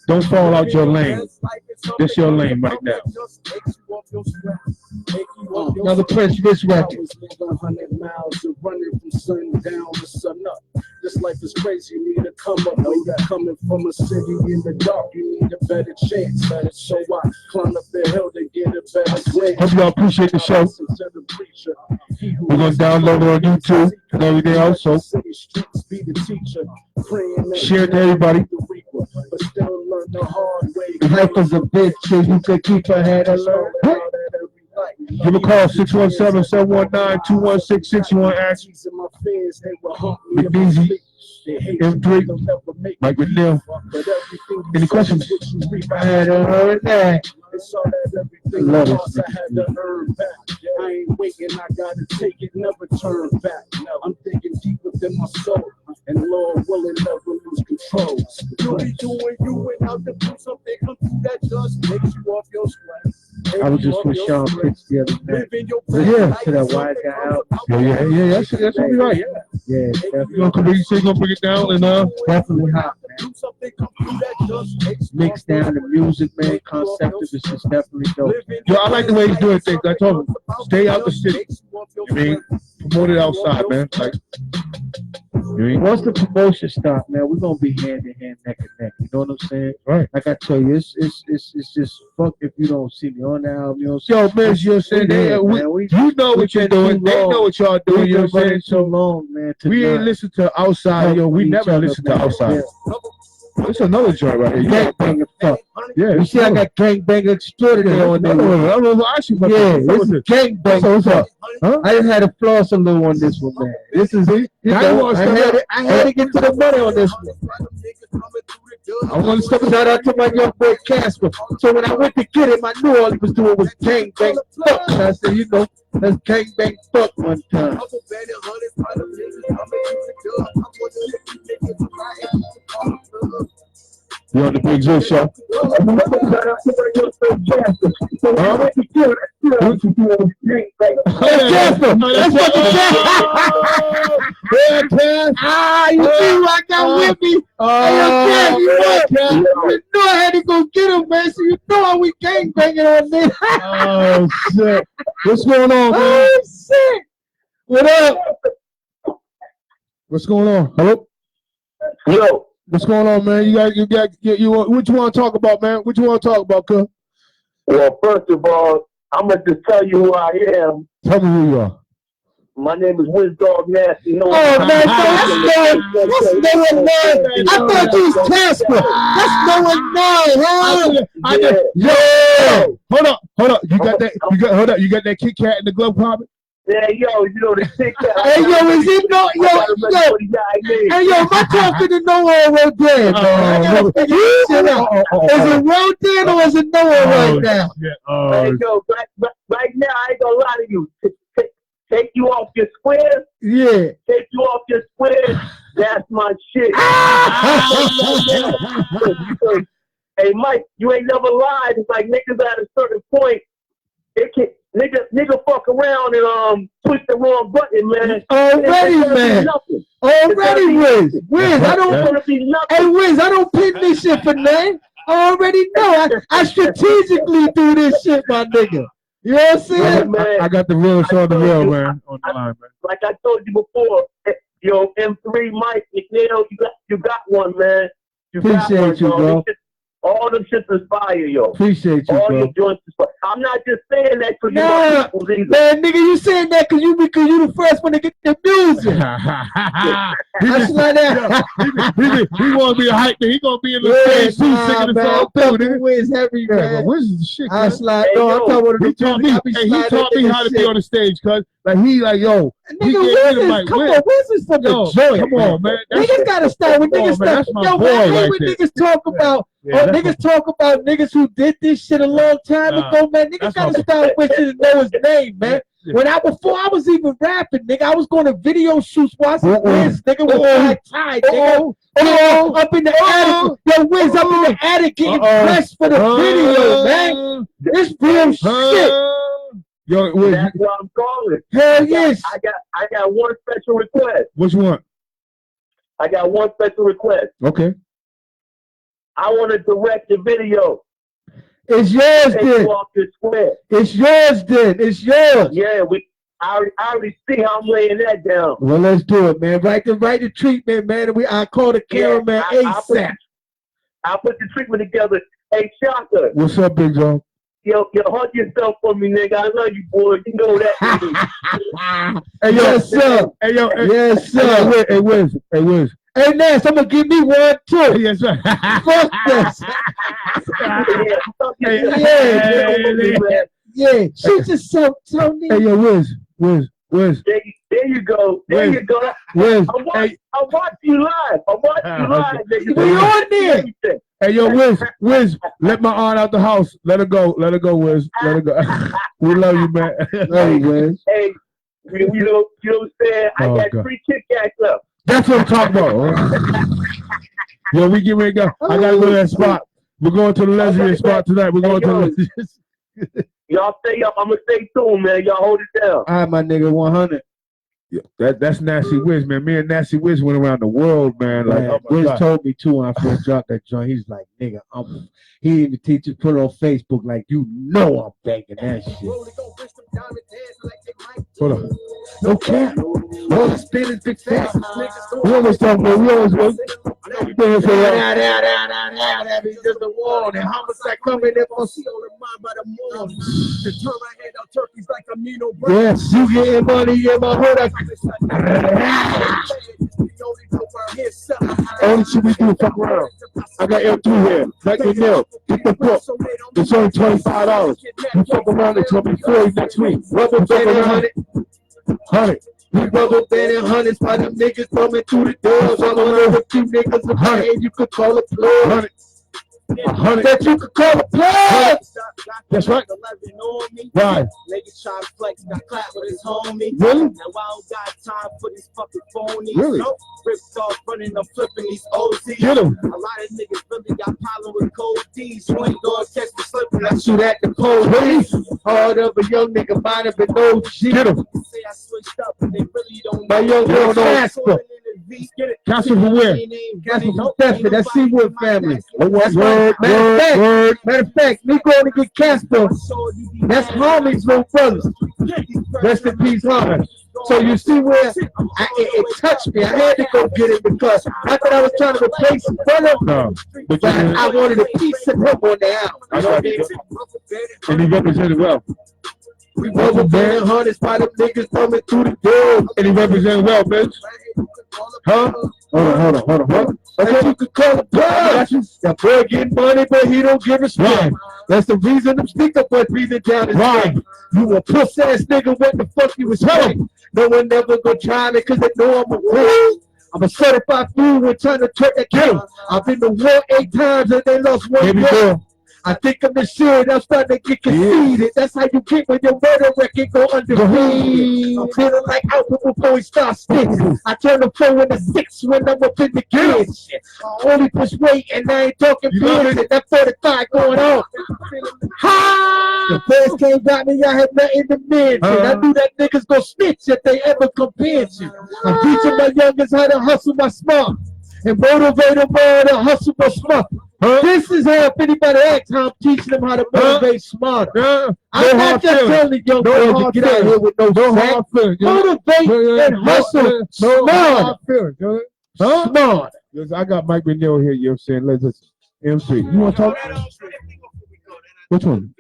Don't fall out your lane. This your lane right now. Another Prince Rich record. 100 miles of running from sundown to sun up. This life is crazy, you need to come up. When you're coming from a city in the dark, you need a better chance. So I climb up the hill to get a better glance. Hope y'all appreciate the show. We're gonna download it on YouTube and everything else. So share it to everybody. Life is a bitch, so you can keep her head alone. Give a call, 617-719-2166. You want to ask McBeezy, M3, Mike McNeil. Any questions? I don't know that. Love it. I ain't waiting, I gotta take it, never turn back. I'm thinking deep within my soul, and Lord willing, never lose control. You be doing you and out to do something, come through that just makes you off your square. I was just with Sean Pitts the other night. Yeah, to that wide guy out. Yeah. That's gonna be right. Yeah, You gonna bring it down and definitely hot, man. Mix down the music, man. Concept of this is definitely dope. Yo, I like the way he's doing things. I told him, stay out the city. I mean, promote it outside, man. Like, once the promotion starts, man, we're gonna be hand in hand, neck and neck. You know what I'm saying? Right. Like I tell you, it's just fuck if you don't see me on the album. You know what yo, I'm saying? man, you're saying you know what you're doing. They know what y'all doing. You know what I'm saying? So long, man. We ain't listen to outside, yo. We never listen to outside. It's another joint right here. Gangbang fuck. Yeah, you see, I got gangbang extraordinary on there. I don't know. Actually, yeah, this is gangbang. So what's up? Huh? I just had to floss a little on this one, man. This is it. I had to get to the money on this one. I want to shout out to my young boy Casper. So when I went to get him, I knew all he was doing was gangbang fuck. And I said, you know, that's gangbang fuck one time. You're on the Bigzu Show. what you do on the street. Like, Casper. That's fucking Casper. Yeah, Cass. Ah, you see who I got with me? Hey, yo, Cass, you know I had to go get him, man. So you know how we gang banging on this. Oh shit! What's going on, man? Oh shit! What up? What's going on? Hello. yo, What's going on, man? You what you want to talk about, man? What you want to talk about, cuz? well, first of all, I'm gonna just tell you who I am. Tell me who you are. My name is Wiz Dog Nasty. No, Oh man, that's Noah Nine. I thought you was Casper. That's Noah Nine, huh? Yo, hold up. You got that? You got that Kit Kat in the glove compartment? Yeah, yo, you know the Kit Kat. Hey yo, is it no? Yo, hey yo, am I talking to Noah right there, man? I gotta figure this shit out. Is it well Dan or is it Noah right now? Hey, yo, right now, I ain't gonna lie to you. Take you off your square. Yeah. Take you off your square. That's my shit. Hey, Mike, you ain't never lied. It's like niggas at a certain point, it can nigga fuck around and push the wrong button, man. Already, man. Already, Wiz. Wiz, I don't. Hey, Wiz, I don't pin this shit for nothing. I already know. I strategically do this shit, my nigga. You know what I'm saying? Man, I got the real show the real, man, on the line, man. Like I told you before, yo, M3 Mike, McNeil, you got one, man. You Appreciate got one, you, bro. All them shits is fire, yo. Appreciate you, all bro. your joints is fire. I'm not just saying that because you Nah, want people's either. man, nigga, you saying that because you the first one to get the music. That's like that. He want to be a hype man. He gonna be in the stage too, singing the song too, nigga. Wiz heavy, man. Wiz is the shit, I man. slide. Hey, No, I'm yo, talking about He taught me. He taught me how to be on the stage, cuz like he like yo. He Nigga, gave me the Wiz mic. is, come on, Wiz is from the joint. Come on, man. Niggas gotta start when niggas man, start. that's my Yo, boy man, I hate right when there. niggas talk about. Yeah, that's niggas talk about niggas who did this shit a long time ago, man. Niggas that's gotta my- start wishing to know his name, man. Yeah. Before I was even rapping, nigga, I was going to video shoots watching Wiz, nigga, with my tie, nigga. Up in the attic. Yo, Wiz, up in the attic getting pressed for the video, man. This real shit. Yo, Wiz, That's what I'm calling. Hell yes. I got one special request. what you want? I got one special request. Okay. I want to direct the video. It's yours Take then. you off the square. It's yours then. It's yours. Yeah, I already see how I'm laying that down. Well, let's do it, man. Write the treatment, man. I call the cameraman ASAP. I'll put the treatment together. Hey, Shaka. What's up, Big Joe? Yo, hug yourself for me, nigga. I love you, boy. You know that. Hey, yo, Yes, sir. Hey, yo, Yes, sir. Hey, Wiz. Hey, Nance, I'm going to give me one, too. Yes, sir. Fuck this. Yeah. Shoot yourself, Tony. Hey, yo, Wiz. There you go. There you go. Wiz. I watch you live. Nigga. We on there. Hey, yo, Wiz, let my aunt out the house. Let her go, Wiz. Let her go. We love you, man. Love you, Wiz. Hey, you know what I'm saying? I got God. 3 Kit Kats left. That's what I'm talking about. Yo, we get ready to go. I gotta go to that spot. We're going to the lesbian spot tonight. We're going to the lesbian. Y'all stay up. I'm going to stay tuned, man. Y'all hold it down. All right, my nigga, 100. Yeah, that's Nasty Wiz, man. Me and Nasty Wiz went around the world, man. Like, Man, oh my Wiz God. told me too when I first dropped that joint. He's like, nigga, he even teaches put it on Facebook like, you know I'm banging that shit. Hold on. No cap. No spinning big fast. We always talk, man. We always work. We been here for a while. That be just the wall. And homicide coming in on Yes, you getting money in my hood. Only shit we do, fuck around. I got M2 here. Like you know, get the book. It's only $25. You fuck around, it's gonna be $40 next week. Rubber banding 100. 100. We rubber banding hundreds by them niggas coming through the doors. I'm on over 2 niggas with my head. You could call a plug. 100. 100. That you could call a plug. That's right. Right. Niggas try to flex, got clapped with his homie. Really? Now I don't got time for these fucking phonies. Really? Nope. Ripped off running, I'm flipping these OZs. Get him. A lot of niggas really got problem with cold D's. You ain't gonna catch me slipping. I shoot at the police. Heart of a young nigga, might have been no shit. Get him. Say I switched up, and they really don't My young girl, Casper. Casper from where? Casper from Bedford. That's Seawood family. Word, Matter of fact, me going to get Casper. That's Homie's little brother. Rest in peace, Homie. So you see where it touched me. I had to go get it because not that I was trying to replace his brother, No, but I wanted a piece of him on the album. You know what I mean? And he represented well. We represented hundreds by them niggas coming through the door. And he represented well, bitch. Huh? Hold on. Okay, you could call it blood. That boy getting money, but he don't give respect. Right. That's the reason them sticker boys breathing down his Right. neck. You a puss ass nigga, what the fuck you was telling? No one never gonna try me cause they know I'm a fool. I'm a certified fool when trying to turn the game. I've been to war 8 times and they lost 1 war. I think I'm the shit, I'm starting to get conceited. That's how you get when your murder record go undefeated. I'm feeling like Alpha before we start sticking. I turn the 4 into 6 when I'm up in the kids. I only push weight and I ain't talking bullshit. That 45 going on. The first came got me, I had nothing to mention. I knew that niggas gon' snitch if they ever come pinching. I'm teaching my youngest how to hustle my smart. And motivate them all to hustle my smart. This is how, if anybody asks, how I'm teaching them how to motivate smart. I'm not just telling young boys to get out here with no sack. Motivate and hustle smart. Smart. I got Mike Renell here, you know what I'm saying? Let's just MC. You want to talk? Which one?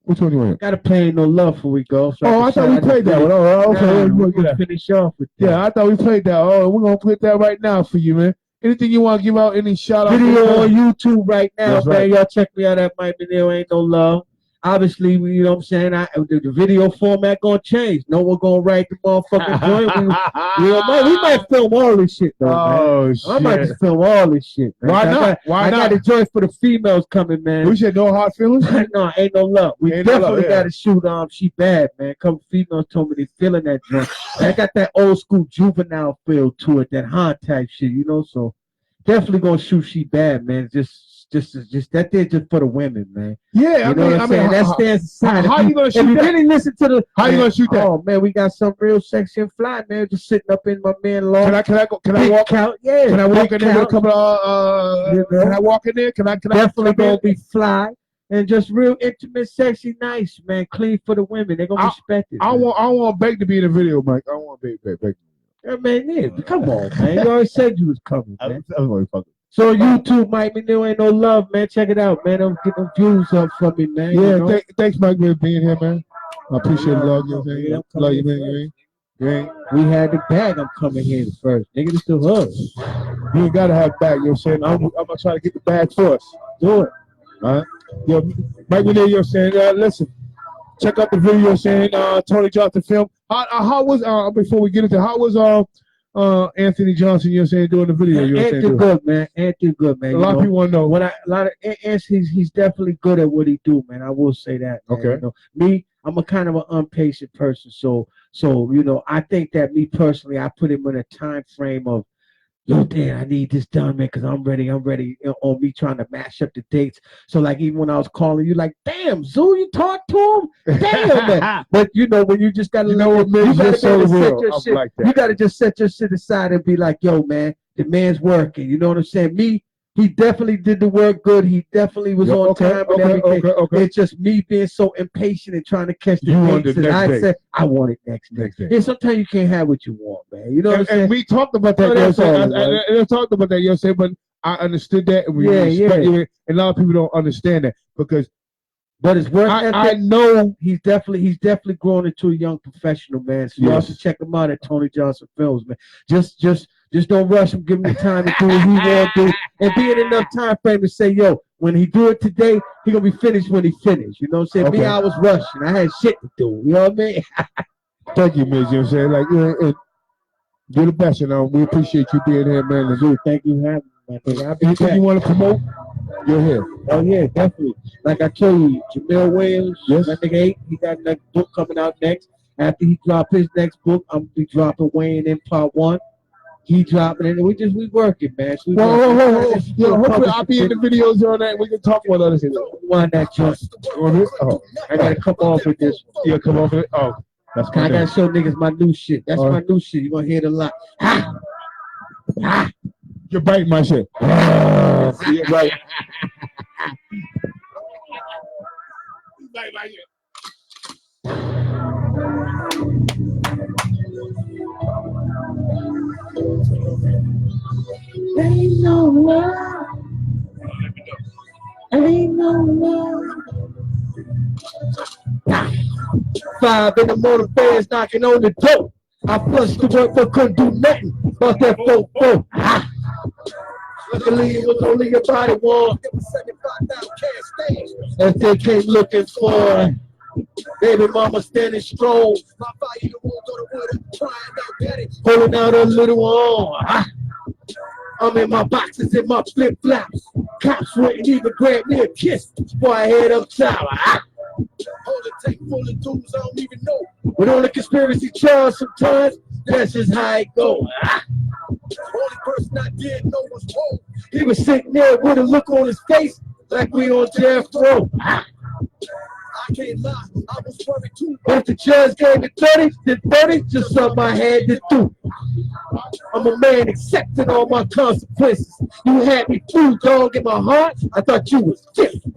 Which one you want? Gotta play No Love before we go. So I thought we played that one. Oh, okay. We're gonna finish off with that. Yeah, I thought we played that. Oh, we're gonna play that right now for you, man. Anything you want to give out? Any shout out? Video on YouTube right now, That's man. right. Y'all check me out at Mike There Ain't No Love. Obviously, you know what I'm saying? The video format gonna change. No one gonna write the motherfucking joint. We might film all this shit though, man. Shit. I might just film all this shit, man. Why not? I got a joint for the females coming, man. We said no hard feelings. No, ain't no love. We Ain't no definitely love, yeah. gotta shoot She Bad, man. A couple females told me they feeling that joint. I got that old school juvenile feel to it, that haunt type shit, you know. So definitely gonna shoot She Bad, man. Just that there just for the women, man. Yeah, You know what I'm saying? That stands aside. How you gonna shoot If you that? really listen to the, How you gonna shoot that? Oh man, we got some real sexy and fly, man. Just sitting up in my man law. Can I walk? Count? Yeah. Can I walk in there with a count. couple of? Can I walk in there? Can I? Definitely gonna be fly and just real intimate, sexy, nice, man. Clean for the women. They're gonna respect it. I want Beg to be in the video, Mike. I want Beg. Yeah, man, yeah. Come on, man. You already said you was coming, man. I'm only fucking. So YouTube, Mike There Ain't No Love, man. Check it out, man. I'm getting them views up for me, man. Yeah, you know? thanks, Mike, for being here, man. I appreciate the love. You know what I'm saying? Love you, man. You ain't. We had the bag. I'm coming here first. Nigga, this the hood. You ain't gotta have back. You know what I'm saying? I'm gonna try to get the bag first. Do it. All right. Yo, Mike, you know what I'm saying? Listen, check out the video. You know what I'm saying? Tony Johnson film. How was before we get into how was Anthony Johnson? You know what I'm saying? Doing the video. You know what I'm saying? Anthony good, man. A lot of people want to know. When he's definitely good at what he do, man. I will say that. Man. Okay. You know, me, I'm a kind of an impatient person, so you know, I think that me personally, I put him in a time frame of, yo, damn, I need this done, man, because I'm ready. You know, on me trying to mash up the dates. So like even when I was calling you, like, damn, Zoo, you talk to him? Damn, man. But you know, when you just gotta You know what, man? you gotta So set real. your I'm shit. like that. You gotta just set your shit aside and be like, yo, man, the man's working. You know what I'm saying? Me, he definitely did the work good. He definitely was on time and everything. Okay. It's just me being so impatient and trying to catch the You want dates. the And next I day. said, I want it next day. Yeah, sometimes you can't have what you want, man. You know what I'm saying? And we talked about that. Oh, You know that's what I'm all saying? it I talked about that. You know what I'm saying? But I understood that, and we respect you. And a lot of people don't understand that because. But his work I ethic, know he's definitely grown into a young professional, man. So y'all should check him out at Tony Johnson Films, man. Just don't rush him. Give him the time to do what he want to do, and be in enough time frame to say, yo, when he do it today, he gonna be finished when he finished. You know what I'm saying? Okay. Me, I was rushing. I had shit to do. You know what I mean? Thank you, Miz. You know what I'm saying? Like, and do the best, and we appreciate you being here, man. And Dude, thank you for having me, man. anything you want to promote, you're here. Oh yeah, definitely. Like I told you, Jamil Williams, that nigga 8, he got another book coming out next. After he drop his next book, I'm gonna be dropping Wayne in part 1. he dropping it. We working, man. So we Whoa. Yo, hopefully I'll be in the videos on that. We can talk about other shit. One that just. Oh, I gotta come off with this. yeah, come on. Oh, that's I my gotta show niggas my new shit. That's my new shit. You gonna hear it a lot. You're biting my shit. Yeah, right. Ain't no love. Ain't no love. 5 in the morning, fans knocking on the door. I flushed the work but couldn't do nothing. Bust that 4-4. Luckily, it was only a body war. As they came looking for baby mama standing strong, holding out her little arm. I'm in my boxes and my flip flops. Cops wouldn't even grab me a kiss before I head up tower. Hold a tank full of dudes I don't even know. But on a conspiracy charge sometimes, that's just how it go. Only person I did know was Paul. He was sitting there with a look on his face like we on death row. I can't lie, I was worried too. But if the judge gave me 30, then 30, just something I had to do. I'm a man accepting all my consequences. You had me fooled, dog, in my heart. I thought you was different.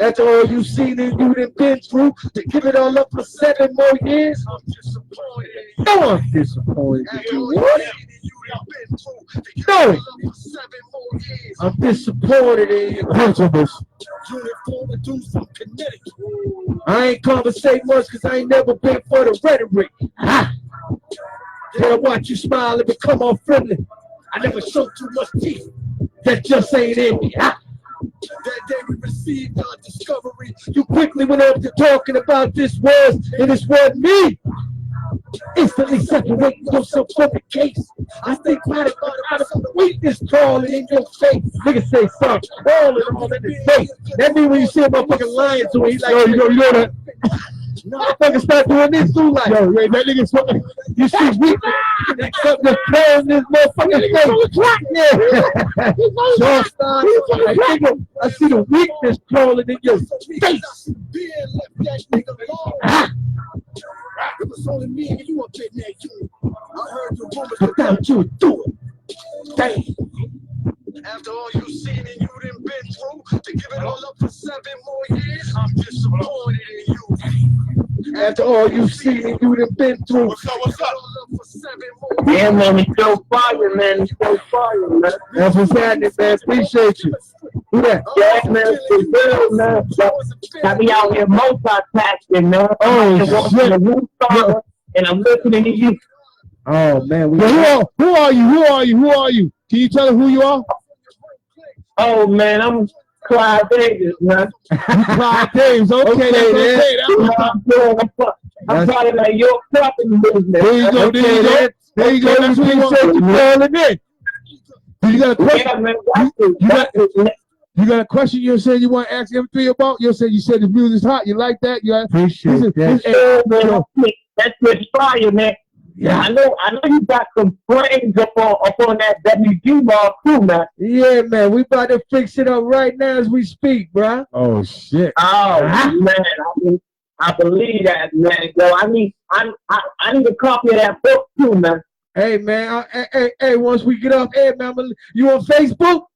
After all you seen and you done been through, to give it all up for 7 more years, I'm disappointed. No, I'm disappointed. What? No, I'm disappointed in your principles. I ain't conversate much because I ain't never been for the rhetoric. They'll watch you smile and become all friendly. I never showed too much teeth. That just ain't in me. That day we received our discovery, you quickly went up to talking about this was, and this wasn't me. Instantly separating yourself from the case. I think quite about it out of some weakness crawling in your face. Nigga say something, crawling all in his face. That means when you see a motherfucking lying to him, he's like, you know that. Motherfucker start doing this too, like, yo, that nigga's fucking, you see weakness, that something just crawling in this motherfucking face. Yeah. I see the weakness crawling in your face. It was only me and you up in that unit. I heard the rumors without you do it. Damn. After all you seen and you done been through, to give it all up for 7 more years, I'm disappointed in you. After all you seen and you done been through, what's up? Yeah, man, it's so fire, man. It's so fire, man. That's what's happening, man. Appreciate you. Who that? Yeah, man, it's real, man. Got me out here multitasking, man. Oh, shit. And I'm listening to you. Oh, man. Who are you? Can you tell us who you are? Oh, man, I'm Clyde Davis, man. Clyde Davis, okay, that's okay. I'm probably like your property business. There you go. That's what you said. You calling in. You got a question? Yeah, man, you got a question you're saying you want to ask M3 about? You said the music's hot. You like that? You appreciate that. That's just fire, man. Yeah, I know you got some frames up on that WG ball too, man. Yeah, man, we about to fix it up right now as we speak, bro. Oh shit. Oh man, I believe that, man. Yo, I need a copy of that book too, man. Hey, man. Hey, once we get off air, man, you on Facebook?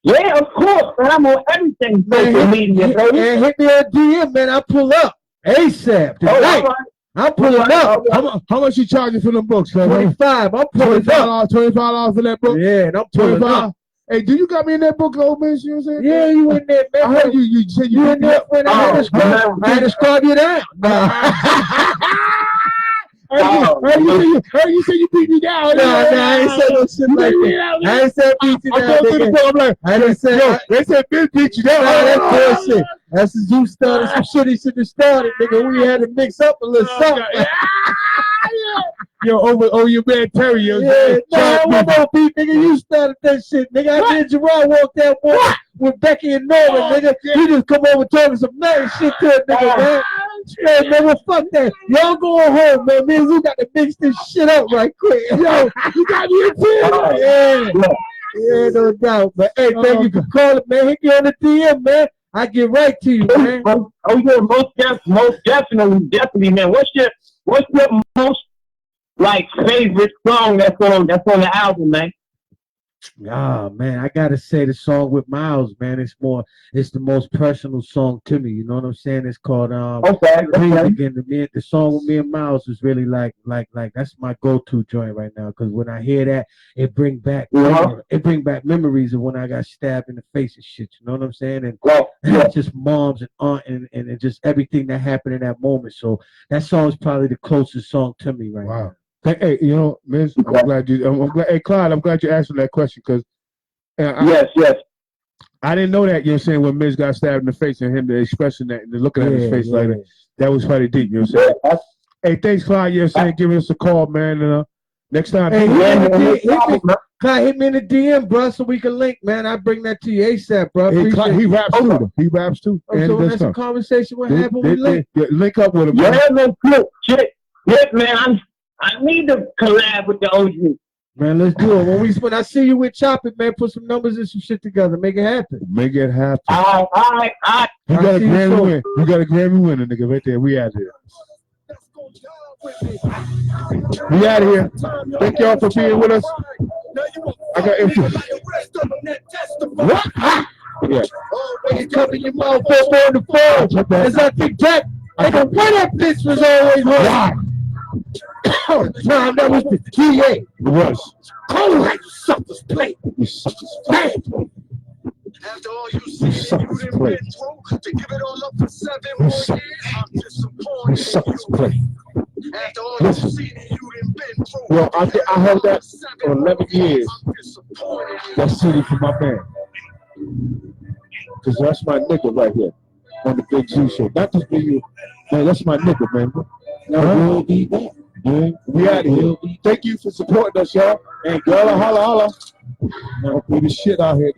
Yeah, of course, man. I'm on everything social media, baby. And hit me on DM, man. I'll pull up ASAP tonight. I'm pulling up. How much you charging for them books, man? 25. I'm pulling up. $25 for that book? Yeah, and I'm pulling up. Hey, do you got me in that book, old man? You know what I'm saying? Yeah, you in there, man. I heard you said you in there when I had to scrub you down. You said you beat me down. No, I ain't said no shit like that. I ain't said beat you down. I didn't say. They said Bill beat you down. That's bullshit. That's the Zeus started some shit he should have started, nigga. We had to mix up a little something. Yo, over your man Terry. Yeah, I wasn't no beat, nigga. You started that shit, nigga. I did Gerard walk that walk with Becky and Norman, nigga. You just come over talking some nice shit to a nigga, man. Man, well, fuck that. Y'all going home, man. Me and Lou got to mix this shit up right quick. Yo, you got me a team. Yeah, no doubt. But hey, thank you for calling, man. Hit me on the DM, man. I get right to you, man. Oh yeah, most definitely, man. What's your most like favorite song that's on the album, man? Ah, man, I gotta say the song with Miles, man. It's the most personal song to me. You know what I'm saying? It's called Again, the song with me and Miles is really like that's my go-to joint right now. Because when I hear that, it bring back memories of when I got stabbed in the face and shit. You know what I'm saying? And just moms and aunt and just everything that happened in that moment. So that song is probably the closest song to me right now. Hey, you know, Miz, I'm glad. Hey, Clyde, I'm glad you asked that question because yes. I didn't know that. You know what I'm saying? When Miz got stabbed in the face and him expressing that and looking at his face like that was pretty deep. You know what I'm saying? Hey, thanks, Clyde. You know what I'm saying? Giving us a call, man. And next time, Clyde, hit me in the DM, bro, so we can link, man. I bring that to you ASAP, bro. He raps too. He raps too. So when that's a conversation we're having, we link. Link up with him. Yeah, man. I need to collab with the OG. Man, let's do it. When I see you with Chop It, man, put some numbers and some shit together. Make it happen. Make it happen. All right. You got a Grammy win. You got a Grammy winner, nigga, right there. We out here. We out of here. Thank y'all for being with us. I got empty. What? Yeah. You cover your mouth up on the phone. As I think that, nigga, where that bitch was always home. Time that was the DA. It was. Cold like suckers play. You suckers play. After all you see, you done been through to give it all up for 7 more years. I'm disappointed. You suckers play. After all you see, you done been through. Well, I held that for 11 years. That CD for my man. Because that's my nigga right here on the Bigzu Show. Not just Bigzu. Man, that's my nigga, man. We'll be back. Yeah, we out of here. Thank you for supporting us, y'all. And girl, holla. Man, we the shit out here.